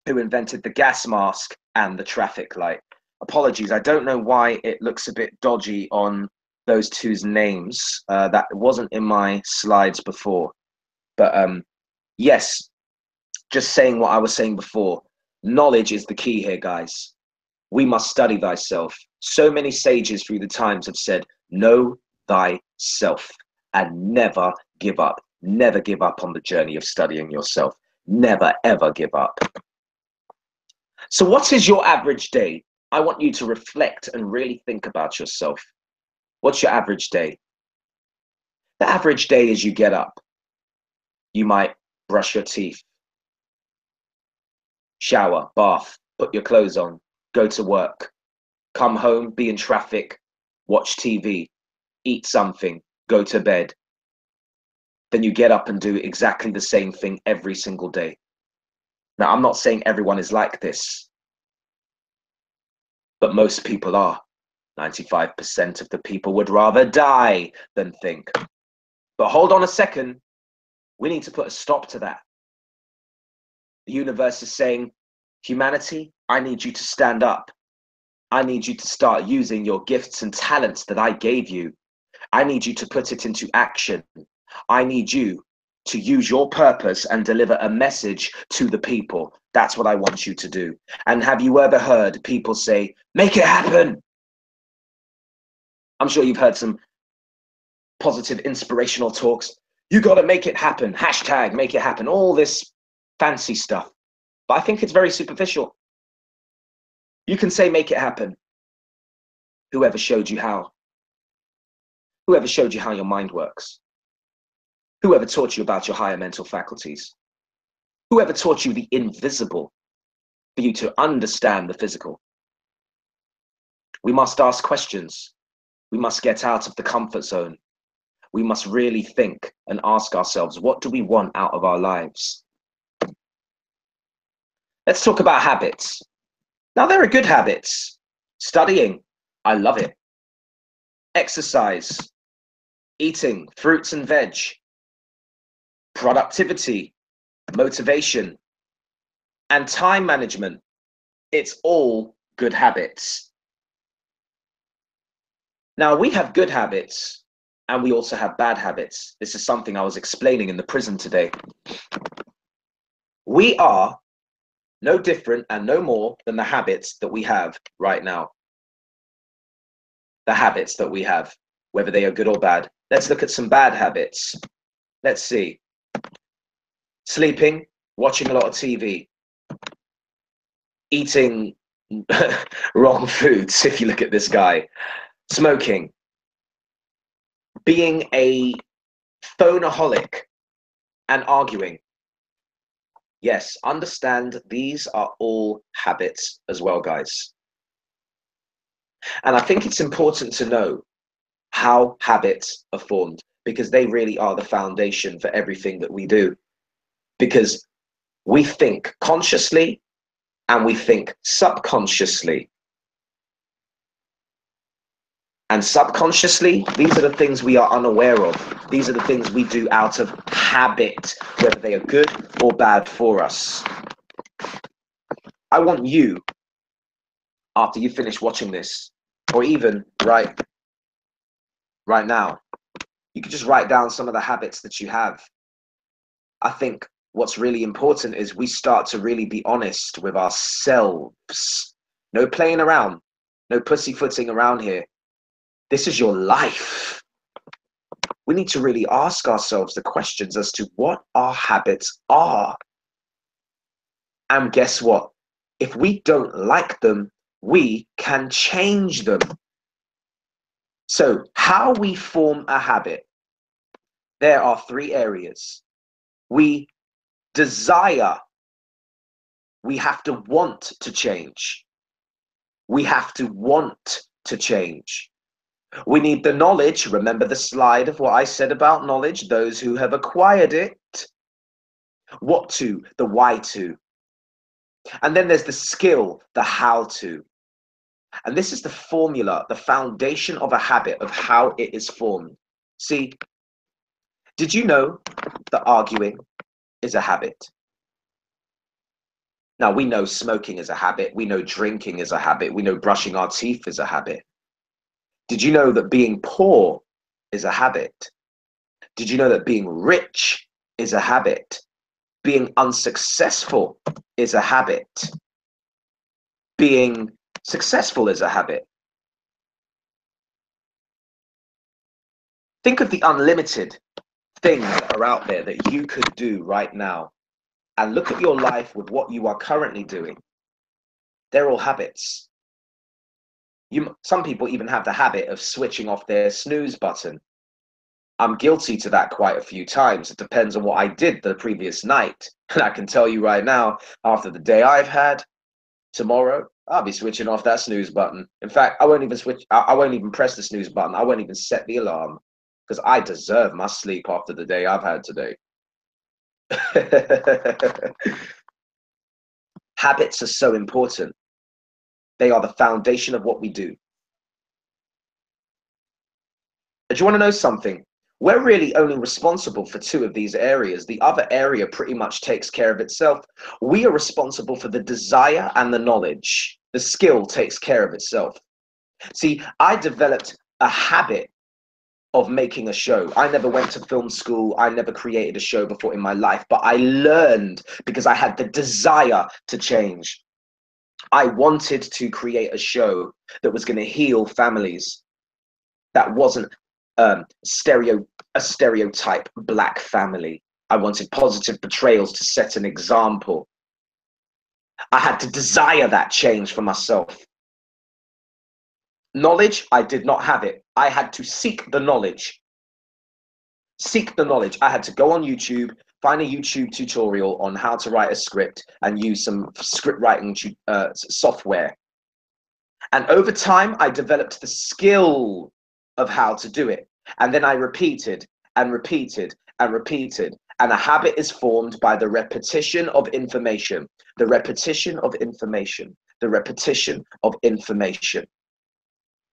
who invented the gas mask and the traffic light. Apologies, I don't know why it looks a bit dodgy on those two's names. That wasn't in my slides before. But yes, just saying what I was saying before, knowledge is the key here, guys. We must study thyself. So many sages through the times have said, know thyself and never give up. Never give up on the journey of studying yourself. Never, ever give up. So what is your average day? I want you to reflect and really think about yourself. What's your average day? The average day is you get up. You might brush your teeth, shower, bath, put your clothes on, go to work, come home, be in traffic, watch TV, eat something, go to bed. Then you get up and do exactly the same thing every single day. Now, I'm not saying everyone is like this, but most people are. 95% of the people would rather die than think. But hold on a second. We need to put a stop to that. The universe is saying, humanity, I need you to stand up. I need you to start using your gifts and talents that I gave you. I need you to put it into action. I need you to use your purpose and deliver a message to the people. That's what I want you to do. And have you ever heard people say, make it happen? I'm sure you've heard some positive, inspirational talks. You got to make it happen. Hashtag make it happen. All this fancy stuff. But I think it's very superficial. You can say make it happen. Whoever showed you how? Whoever showed you how your mind works? Whoever taught you about your higher mental faculties? Whoever taught you the invisible for you to understand the physical? We must ask questions. We must get out of the comfort zone. We must really think and ask ourselves, what do we want out of our lives? Let's talk about habits. Now, there are good habits. Studying, I love it. Exercise, eating fruits and veg, productivity, motivation, and time management. It's all good habits. Now, we have good habits and we also have bad habits. This is something I was explaining in the prison today. We are no different and no more than the habits that we have right now. The habits that we have, whether they are good or bad. Let's look at some bad habits. Let's see. Sleeping, watching a lot of TV, eating wrong foods, if you look at this guy, smoking, being a phoneaholic and arguing. Yes, understand these are all habits as well, guys. And I think it's important to know how habits are formed, because they really are the foundation for everything that we do. Because we think consciously and we think subconsciously. And subconsciously, these are the things we are unaware of. These are the things we do out of habit, whether they are good or bad for us. I want you, after you finish watching this, or even right now, you could just write down some of the habits that you have. I think what's really important is we start to really be honest with ourselves. No playing around, no pussyfooting around here. This is your life. We need to really ask ourselves the questions as to what our habits are. And guess what? If we don't like them, we can change them. So how we form a habit, there are three areas. We desire. We have to want to change. We have to want to change. We need the knowledge. Remember the slide of what I said about knowledge, those who have acquired it. What to, the why to. And then there's the skill, the how to. And this is the formula, the foundation of a habit, of how it is formed. See, did you know that arguing is a habit? Now, we know smoking is a habit. We know drinking is a habit. We know brushing our teeth is a habit. Did you know that being poor is a habit? Did you know that being rich is a habit? Being unsuccessful is a habit. Being successful is a habit. Think of the unlimited things that are out there that you could do right now, and look at your life with what you are currently doing. They're all habits. Some people even have the habit of switching off their snooze button. I'm guilty to that quite a few times. It depends on what I did the previous night. And I can tell you right now, after the day I've had, tomorrow, I'll be switching off that snooze button. In fact, I won't even press the snooze button. I won't even set the alarm, because I deserve my sleep after the day I've had today. Habits are so important. They are the foundation of what we do. Do you want to know something? We're really only responsible for two of these areas. The other area pretty much takes care of itself. We are responsible for the desire and the knowledge. The skill takes care of itself. See, I developed a habit of making a show. I never went to film school. I never created a show before in my life, but I learned because I had the desire to change. I wanted to create a show that was going to heal families, that wasn't a stereotype black family. I wanted positive portrayals to set an example. I had to desire that change for myself. Knowledge, I did not have it. I had to seek the knowledge. Seek the knowledge. I had to go on YouTube, find a YouTube tutorial on how to write a script and use some script writing software. And over time, I developed the skill of how to do it. And then I repeated and repeated and repeated. And a habit is formed by the repetition of information, the repetition of information, the repetition of information.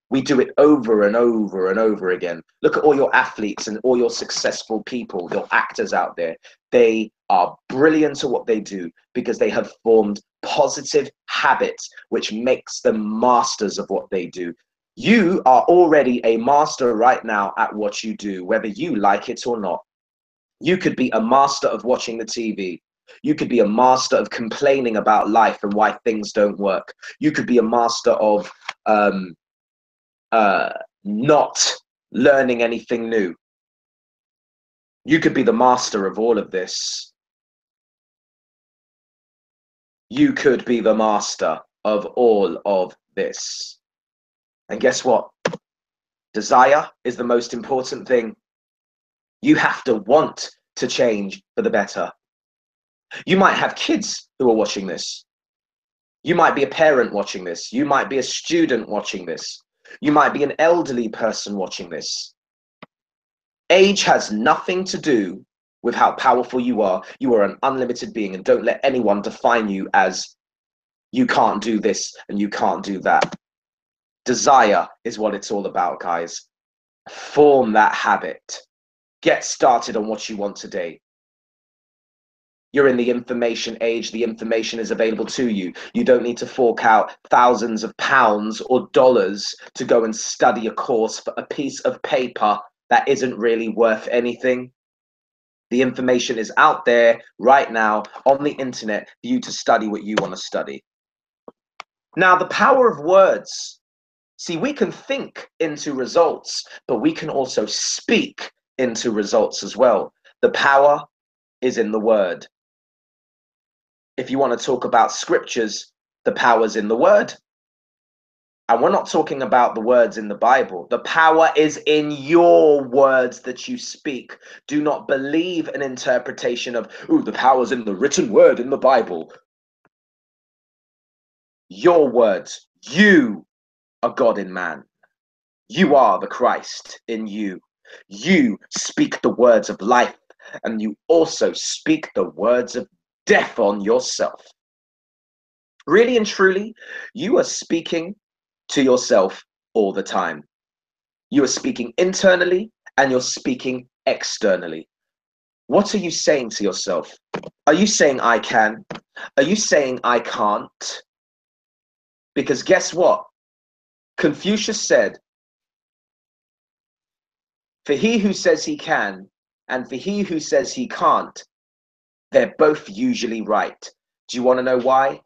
We do it over and over and over again. Look at all your athletes and all your successful people, your actors out there. They are brilliant at what they do because they have formed positive habits, which makes them masters of what they do. You are already a master right now at what you do, whether you like it or not. You could be a master of watching the TV. You could be a master of complaining about life and why things don't work. You could be a master of not learning anything new. You could be the master of all of this. You could be the master of all of this. And guess what? Desire is the most important thing. You have to want to change for the better. You might have kids who are watching this. You might be a parent watching this. You might be a student watching this. You might be an elderly person watching this. Age has nothing to do with how powerful you are. You are an unlimited being, and don't let anyone define you as you can't do this and you can't do that. Desire is what it's all about, guys. Form that habit. Get started on what you want today. You're in the information age. The information is available to you. You don't need to fork out thousands of pounds or dollars to go and study a course for a piece of paper that isn't really worth anything. The information is out there right now on the internet for you to study what you want to study. Now, the power of words. See, we can think into results, but we can also speak into results as well. The power is in the word. If you want to talk about scriptures, the power's in the word. And we're not talking about the words in the Bible. The power is in your words that you speak. Do not believe an interpretation of, ooh, the power's in the written word in the Bible. Your words, you are God in man. You are the Christ in you. You speak the words of life, and you also speak the words of death on yourself. Really and truly, you are speaking to yourself all the time. You are speaking internally and you're speaking externally. What are you saying to yourself? Are you saying I can? Are you saying I can't? Because guess what? Confucius said, for he who says he can and for he who says he can't, they're both usually right. Do you want to know why?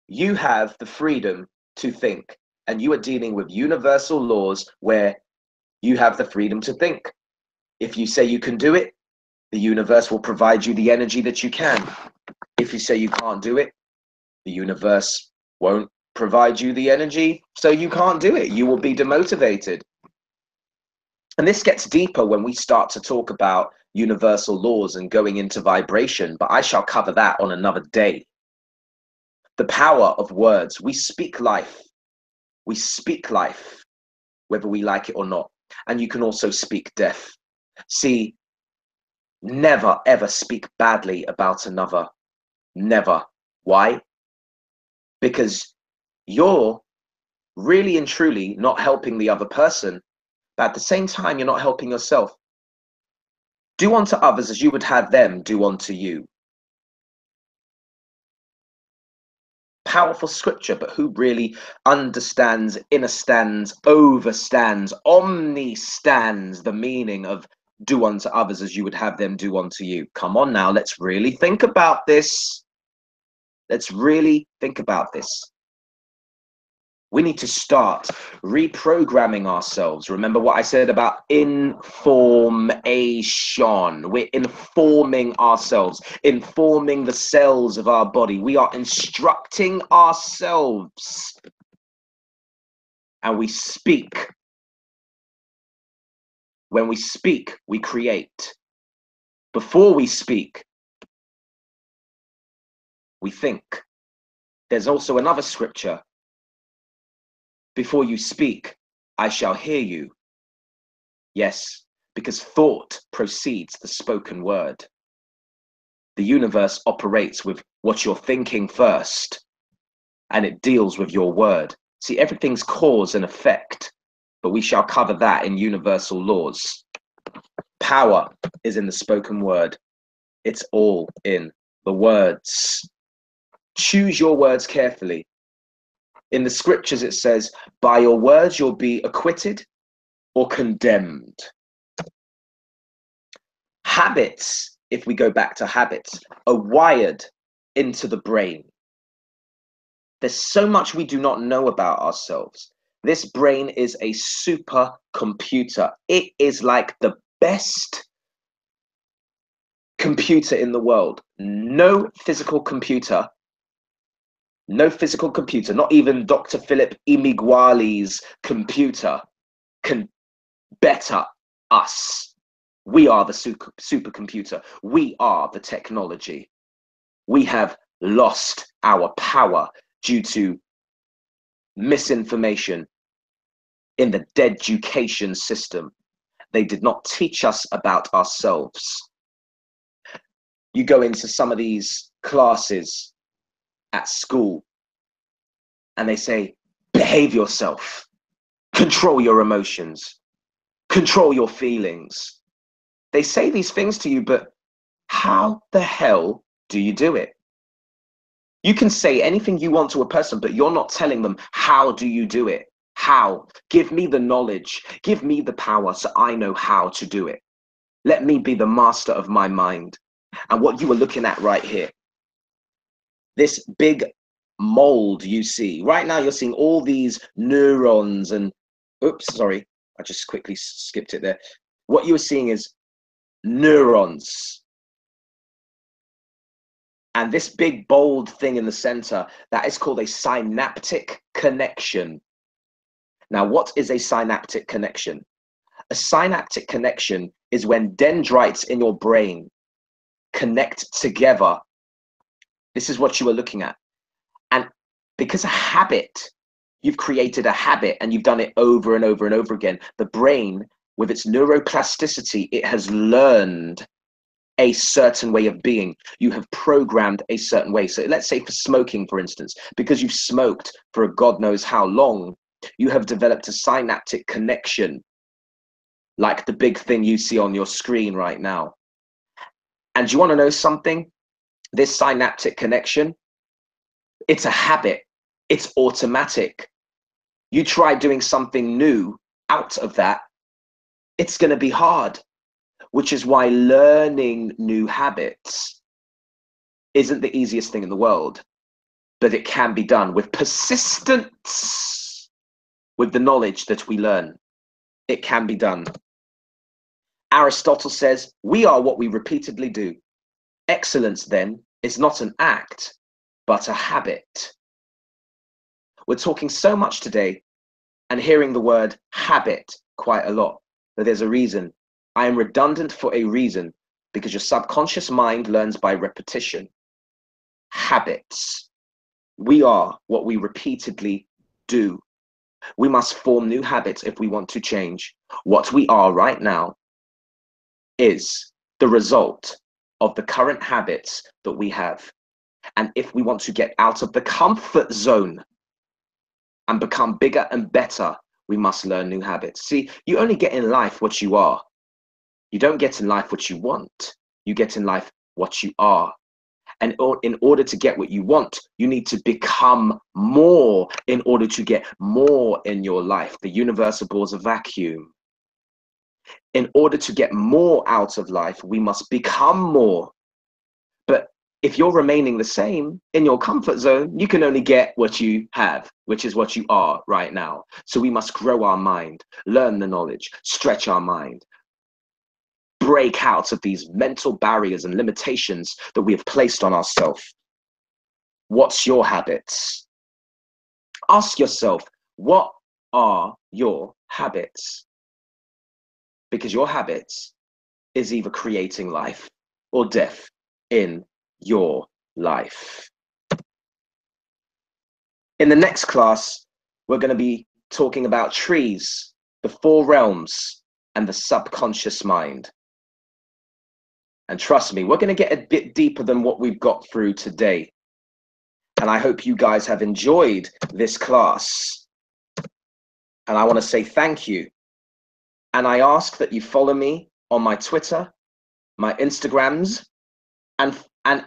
You have the freedom to think, and you are dealing with universal laws where you have the freedom to think. If you say you can do it, the universe will provide you the energy that you can. If you say you can't do it, the universe won't provide you the energy, so you can't do it. You will be demotivated. And this gets deeper when we start to talk about universal laws and going into vibration, but I shall cover that on another day. The power of words. We speak life. We speak life, whether we like it or not. And you can also speak death. See, never ever speak badly about another. Never. Why? Because you're really and truly not helping the other person, but at the same time, you're not helping yourself. Do unto others as you would have them do unto you. Powerful scripture, but who really understands, understands, overstands, omnistands the meaning of do unto others as you would have them do unto you? Come on now, let's really think about this. Let's really think about this. We need to start reprogramming ourselves. Remember what I said about information. We're informing ourselves, informing the cells of our body. We are instructing ourselves. And we speak. When we speak, we create. Before we speak, we think. There's also another scripture. Before you speak, I shall hear you. Yes, because thought precedes the spoken word. The universe operates with what you're thinking first, and it deals with your word. See, everything's cause and effect, but we shall cover that in universal laws. Power is in the spoken word. It's all in the words. Choose your words carefully. In the scriptures, it says, by your words, you'll be acquitted or condemned. Habits, if we go back to habits, are wired into the brain. There's so much we do not know about ourselves. This brain is a supercomputer. It is like the best computer in the world. No physical computer, not even Dr. Philip Imiguali's computer can better us. We are the supercomputer. We are the technology. We have lost our power due to misinformation in the deducation system. They did not teach us about ourselves. You go into some of these classes at school and they say, behave yourself, control your emotions, control your feelings. They say these things to you, but how the hell do you do it? You can say anything you want to a person, but you're not telling them, how do you do it? How? Give me the knowledge, give me the power so I know how to do it. Let me be the master of my mind. And what you are looking at right here, this big mold you see, right now you're seeing all these neurons and, oops, sorry, I just quickly skipped it there. What you're seeing is neurons. And this big bold thing in the center, that is called a synaptic connection. Now, what is a synaptic connection? A synaptic connection is when dendrites in your brain connect together. This is what you are looking at. And because a habit, you've created a habit and you've done it over and over and over again, the brain, with its neuroplasticity, it has learned a certain way of being. You have programmed a certain way. So let's say for smoking, for instance, because you've smoked for God knows how long, you have developed a synaptic connection, like the big thing you see on your screen right now. And you want to know something? This synaptic connection, it's a habit. It's automatic. You try doing something new out of that, it's going to be hard, which is why learning new habits isn't the easiest thing in the world, but it can be done with persistence, with the knowledge that we learn. It can be done. Aristotle says, we are what we repeatedly do. Excellence, then, is not an act, but a habit. We're talking so much today and hearing the word habit quite a lot, but there's a reason. I am redundant for a reason, because your subconscious mind learns by repetition. Habits. We are what we repeatedly do. We must form new habits if we want to change. What we are right now is the result of the current habits that we have. And if we want to get out of the comfort zone and become bigger and better, we must learn new habits. See, you only get in life what you are. You don't get in life what you want. You get in life what you are. And in order to get what you want, you need to become more in order to get more in your life. The universe abhors a vacuum. In order to get more out of life, we must become more. But if you're remaining the same in your comfort zone, you can only get what you have, which is what you are right now. So we must grow our mind, learn the knowledge, stretch our mind, break out of these mental barriers and limitations that we have placed on ourselves. What's your habits? Ask yourself, what are your habits? Because your habits is either creating life or death in your life. In the next class, we're going to be talking about trees, the 4 realms, and the subconscious mind. And trust me, we're going to get a bit deeper than what we've got through today. And I hope you guys have enjoyed this class. And I want to say thank you. And I ask that you follow me on my Twitter, my Instagrams, and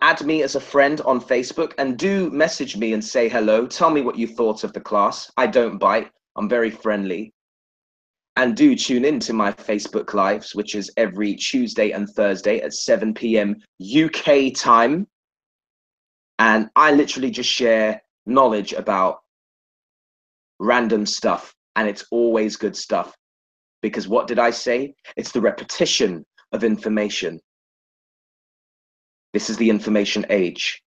add me as a friend on Facebook, and do message me and say hello. Tell me what you thought of the class. I don't bite. I'm very friendly. And do tune in to my Facebook Lives, which is every Tuesday and Thursday at 7 p.m. UK time. And I literally just share knowledge about random stuff. And it's always good stuff. Because what did I say? It's the repetition of information. This is the information age.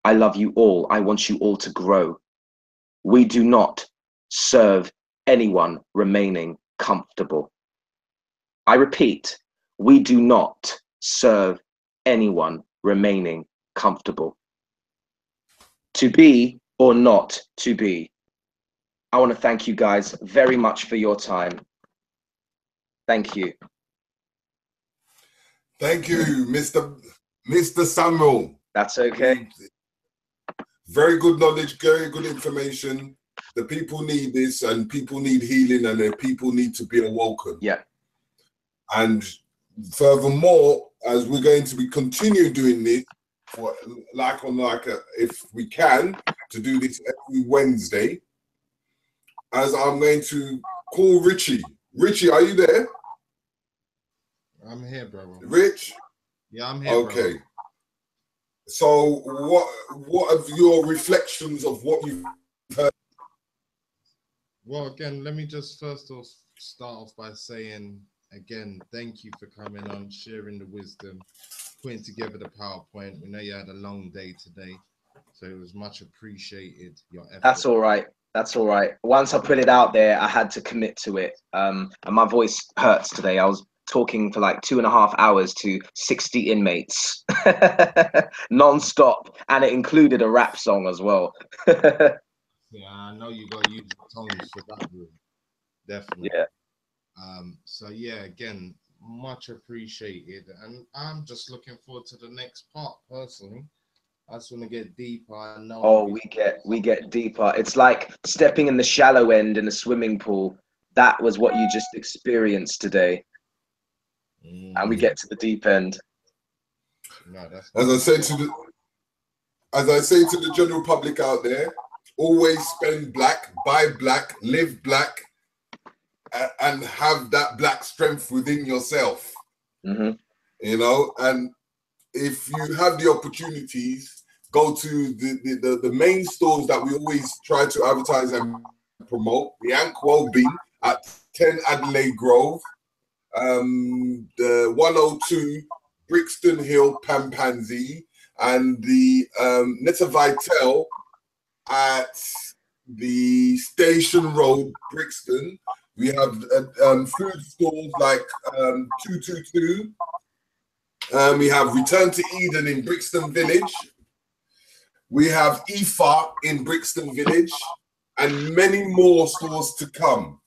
I love you all. I want you all to grow. We do not serve anyone remaining comfortable. I repeat, we do not serve anyone remaining comfortable. To be or not to be. I want to thank you guys very much for your time. Thank you. Thank you, Mr. Samuel. That's okay. Very good knowledge, very good information. The people need this, and people need healing, and the people need to be awoken. Yeah. And furthermore, as we're going to be continue doing this for if we can, to do this every Wednesday, as I'm going to call Richie. Richie, are you there? I'm here, brother. Rich? Yeah, I'm here. Okay. Brother. So what are your reflections of what you've heard? Well, again, let me just first off start off by saying, again, thank you for coming on, sharing the wisdom, putting together the PowerPoint. We know you had a long day today, so it was much appreciated, your effort. That's all right. That's all right. Once I put it out there, I had to commit to it. And my voice hurts today. I was talking for like 2.5 hours to 60 inmates non-stop, and it included a rap song as well. Yeah, I know you got to use the tongues for that room. Definitely. Yeah. So yeah, again, much appreciated, and I'm just looking forward to the next part personally. I just want to get deeper. I know. Oh, we get deeper. It's like stepping in the shallow end in a swimming pool. That was what you just experienced today. And we get to the deep end. No, that's as I say to the general public out there, always spend black, buy black, live black, and have that black strength within yourself. Mm-hmm. You know, and if you have the opportunities, go to the main stores that we always try to advertise and promote. The Anquo Bean at 10 Adelaide Grove, the 102 Brixton Hill Pampanzi, and the Netta Vitel at the Station Road, Brixton. We have food stores like 222. We have Return to Eden in Brixton Village. We have IFA in Brixton Village, and many more stores to come.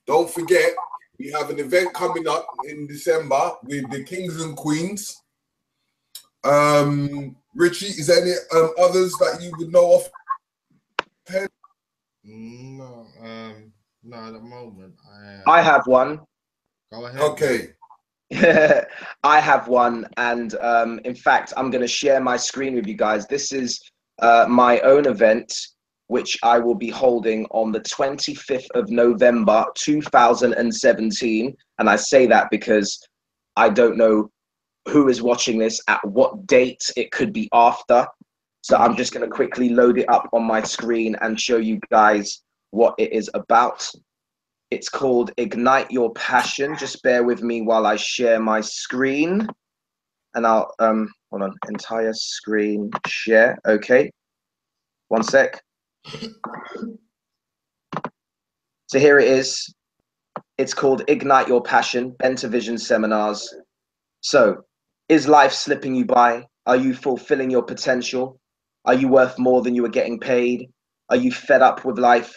Don't forget, we have an event coming up in December with the Kings and Queens. Richie, is there any others that you would know of? No, no, at the moment. I have one. Go ahead. Okay. I have one, and in fact, I'm going to share my screen with you guys. This is my own event, which I will be holding on the 25th of November, 2017. And I say that because I don't know who is watching this, at what date it could be after. So I'm just going to quickly load it up on my screen and show you guys what it is about. It's called Ignite Your Passion. Just bear with me while I share my screen. And I'll, hold on, entire screen share. Okay, 1 sec. So here it is. It's called Ignite Your Passion, BENTA Vision Seminars. So, is life slipping you by? Are you fulfilling your potential? Are you worth more than you are getting paid? Are you fed up with life?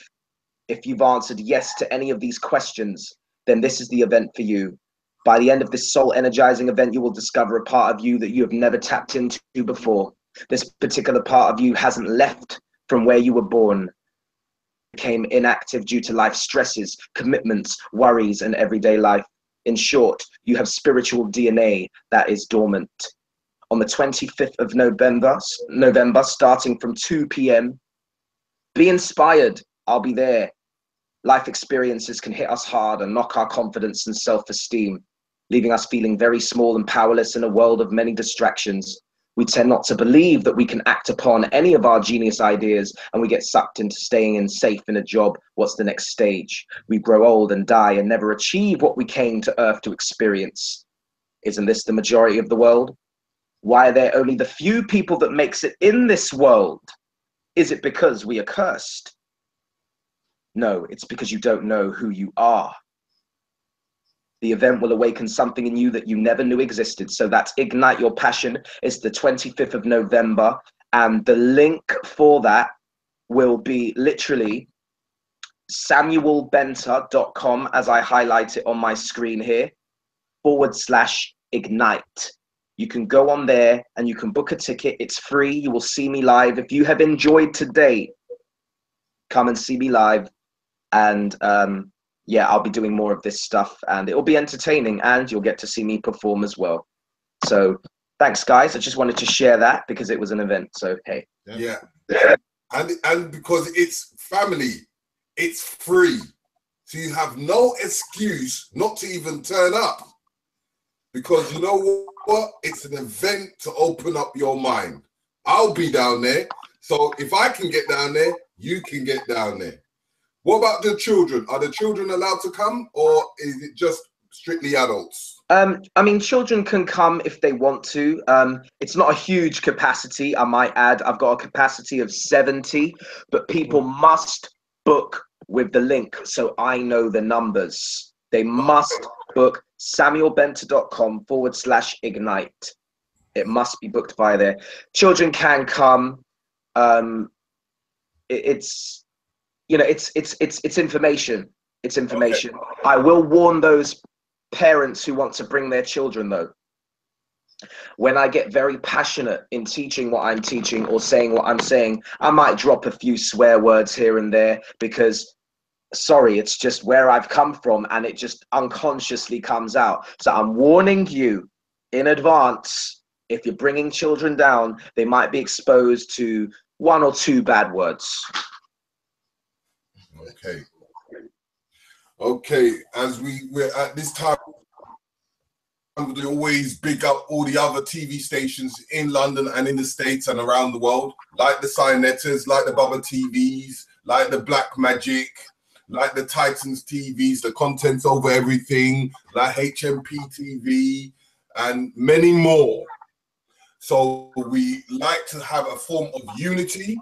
If you've answered yes to any of these questions, then this is the event for you. By the end of this soul energizing event, you will discover a part of you that you have never tapped into before. This particular part of you hasn't left from where you were born. Became inactive due to life stresses, commitments, worries, and everyday life. In short, you have spiritual DNA that is dormant. On the 25th of November, starting from 2 p.m., be inspired. I'll be there. Life experiences can hit us hard and knock our confidence and self-esteem, leaving us feeling very small and powerless in a world of many distractions. We tend not to believe that we can act upon any of our genius ideas, and we get sucked into staying safe in a job. What's the next stage? We grow old and die and never achieve what we came to Earth to experience. Isn't this the majority of the world? Why are there only the few people that makes it in this world? Is it because we are cursed? No, it's because you don't know who you are. The event will awaken something in you that you never knew existed. So that's Ignite Your Passion. It's the 25th of November. And the link for that will be literally SAMUELLBENTA.com, as I highlight it on my screen here, /Ignite. You can go on there and you can book a ticket. It's free. You will see me live. If you have enjoyed today, come and see me live. And yeah, I'll be doing more of this stuff, and it'll be entertaining, and you'll get to see me perform as well. So thanks, guys. I just wanted to share that because it was an event. So hey. Yeah. And because it's family, it's free. So you have no excuse not to even turn up. Because you know what? It's an event to open up your mind. I'll be down there. So if I can get down there, you can get down there. What about the children? Are the children allowed to come, or is it just strictly adults? I mean, children can come if they want to. It's not a huge capacity, I might add. I've got a capacity of 70, but people must book with the link so I know the numbers. They must book SAMUELLBENTA.com /Ignite. It must be booked via there. Children can come. It's you know, it's information. It's information. Okay. I will warn those parents who want to bring their children, though. When I get very passionate in teaching what I'm teaching or saying what I'm saying, I might drop a few swear words here and there because, sorry, it's just where I've come from and it just unconsciously comes out. So I'm warning you in advance, if you're bringing children down, they might be exposed to 1 or 2 bad words. Okay. Okay, as we're at this time, we always big up all the other TV stations in London and in the States and around the world, like the Signetters, like the Bubba TVs, like the Black Magic, like the Titans TVs, the Contents Over Everything, like HMP TV, and many more. So we like to have a form of unity.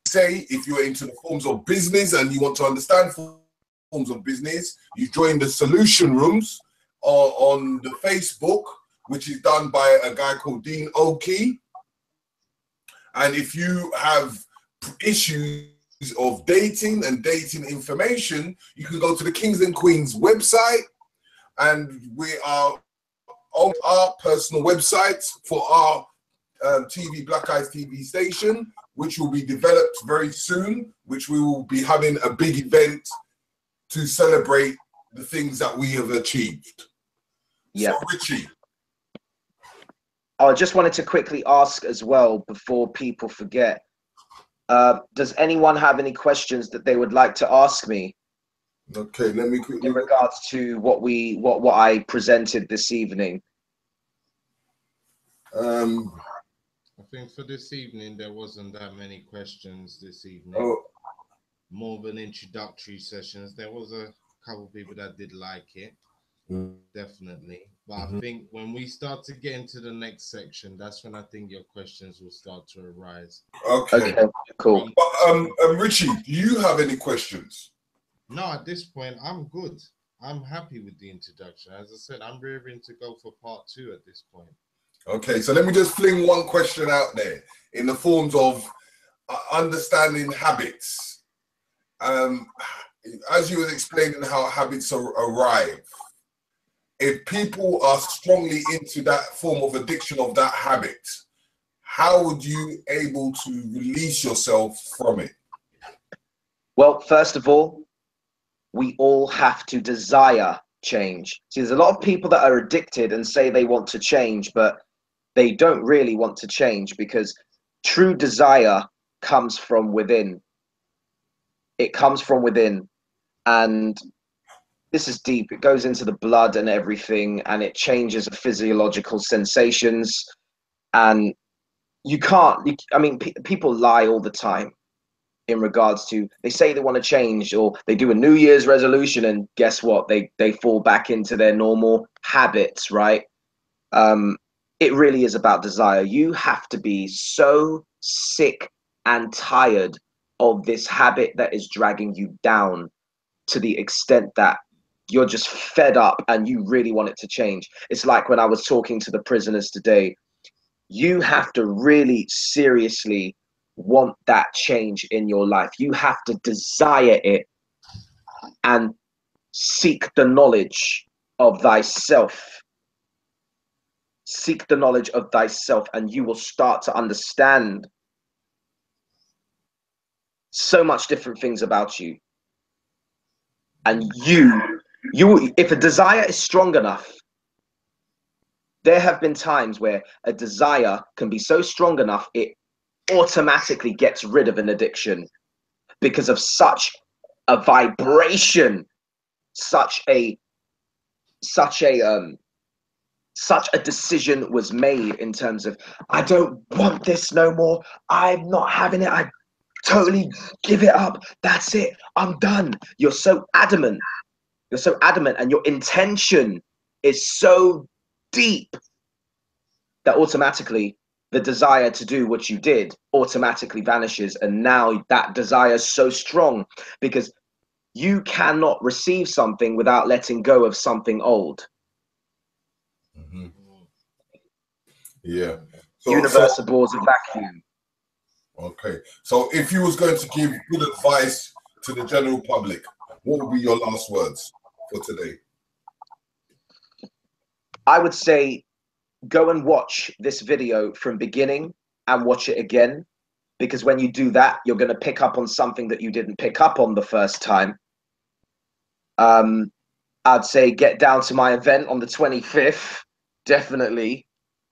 Say, if you're into the forms of business and you want to understand forms of business, you join the solution rooms on the Facebook, which is done by a guy called Dean Oakey. And if you have issues of dating and dating information, you can go to the Kings and Queens website, and we are on our personal websites for our TV, Black Eyes TV station, which will be developed very soon, which we will be having a big event to celebrate the things that we have achieved. Yeah. So Richie. I just wanted to quickly ask as well, before people forget, does anyone have any questions that they would like to ask me? Okay, let me quickly. In regards to what I presented this evening. I think for this evening, there wasn't that many questions this evening. Oh, More of an introductory sessions. There was a couple people that did like it, definitely. But I think when we start to get into the next section, that's when I think your questions will start to arise. okay. Cool. Richie, do you have any questions? No, at this point, I'm good. I'm happy with the introduction. As I said, I'm rearing to go for part 2 at this point. Okay, so let me just fling one question out there in the forms of understanding habits. As you were explaining how habits arrive, if people are strongly into that form of addiction of that habit, how would you able to release yourself from it? Well, first of all, we all have to desire change. See, there's a lot of people that are addicted and say they want to change, but they don't really want to change, because true desire comes from within. It comes from within, and this is deep. It goes into the blood and everything, and it changes the physiological sensations. And you can't, I mean, people lie all the time in regards to, they say they want to change, or they do a New Year's resolution, and guess what? They fall back into their normal habits, right? It really is about desire. You have to be so sick and tired of this habit that is dragging you down to the extent that you're just fed up and you really want it to change. It's like when I was talking to the prisoners today, you have to really seriously want that change in your life. You have to desire it and seek the knowledge of thyself. Seek the knowledge of thyself, and you will start to understand so much different things about you. And you, if a desire is strong enough, there have been times where a desire can be so strong enough, it automatically gets rid of an addiction because of such a vibration, such a decision was made in terms of, I don't want this no more. I'm not having it. I totally give it up. That's it. I'm done. You're so adamant. You're so adamant, and your intention is so deep that automatically the desire to do what you did automatically vanishes. And now that desire is so strong because you cannot receive something without letting go of something old. Yeah. Universe abhors a vacuum. Okay. So if you was going to give good advice to the general public, what would be your last words for today? I would say go and watch this video from beginning and watch it again, because when you do that, you're going to pick up on something that you didn't pick up on the first time. I'd say get down to my event on the 25th, definitely.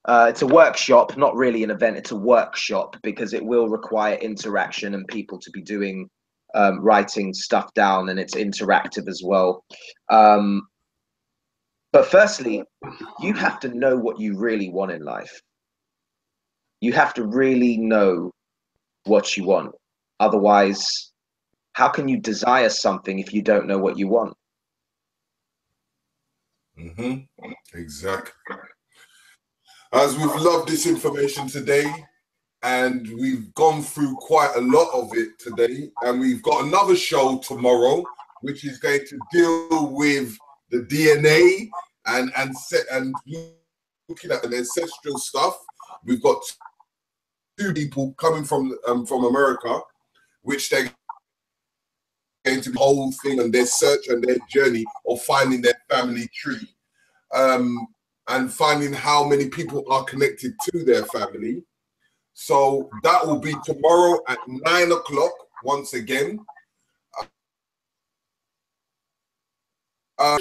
It's a workshop, not really an event, it's a workshop, because it will require interaction and people to be doing, writing stuff down, and it's interactive as well. But firstly, you have to know what you really want in life. You have to really know what you want. Otherwise, how can you desire something if you don't know what you want? Exactly. As we've loved this information today, and we've gone through quite a lot of it today, and we've got another show tomorrow, which is going to deal with the DNA and looking at the ancestral stuff. We've got 2 people coming from America, which they're going to be the whole thing and their search and their journey of finding their family tree, and finding how many people are connected to their family. So that will be tomorrow at 9 o'clock once again.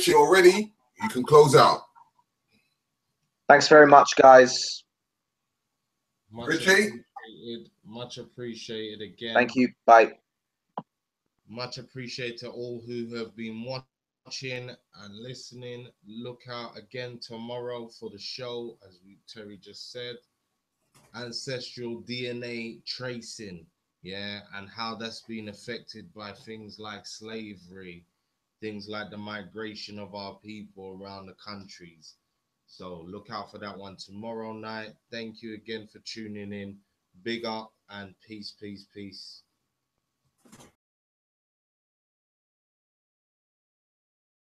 You're ready, you can close out. Thanks very much, guys. Richie? Much appreciated again. Thank you. Bye. Much appreciated to all who have been watching and listening. Look out again tomorrow for the show, as Terry just said. ancestral DNA tracing, yeah, and how that's been affected by things like slavery, things like the migration of our people around the countries. So look out for that one tomorrow night. Thank you again for tuning in. Big up and peace, peace, peace.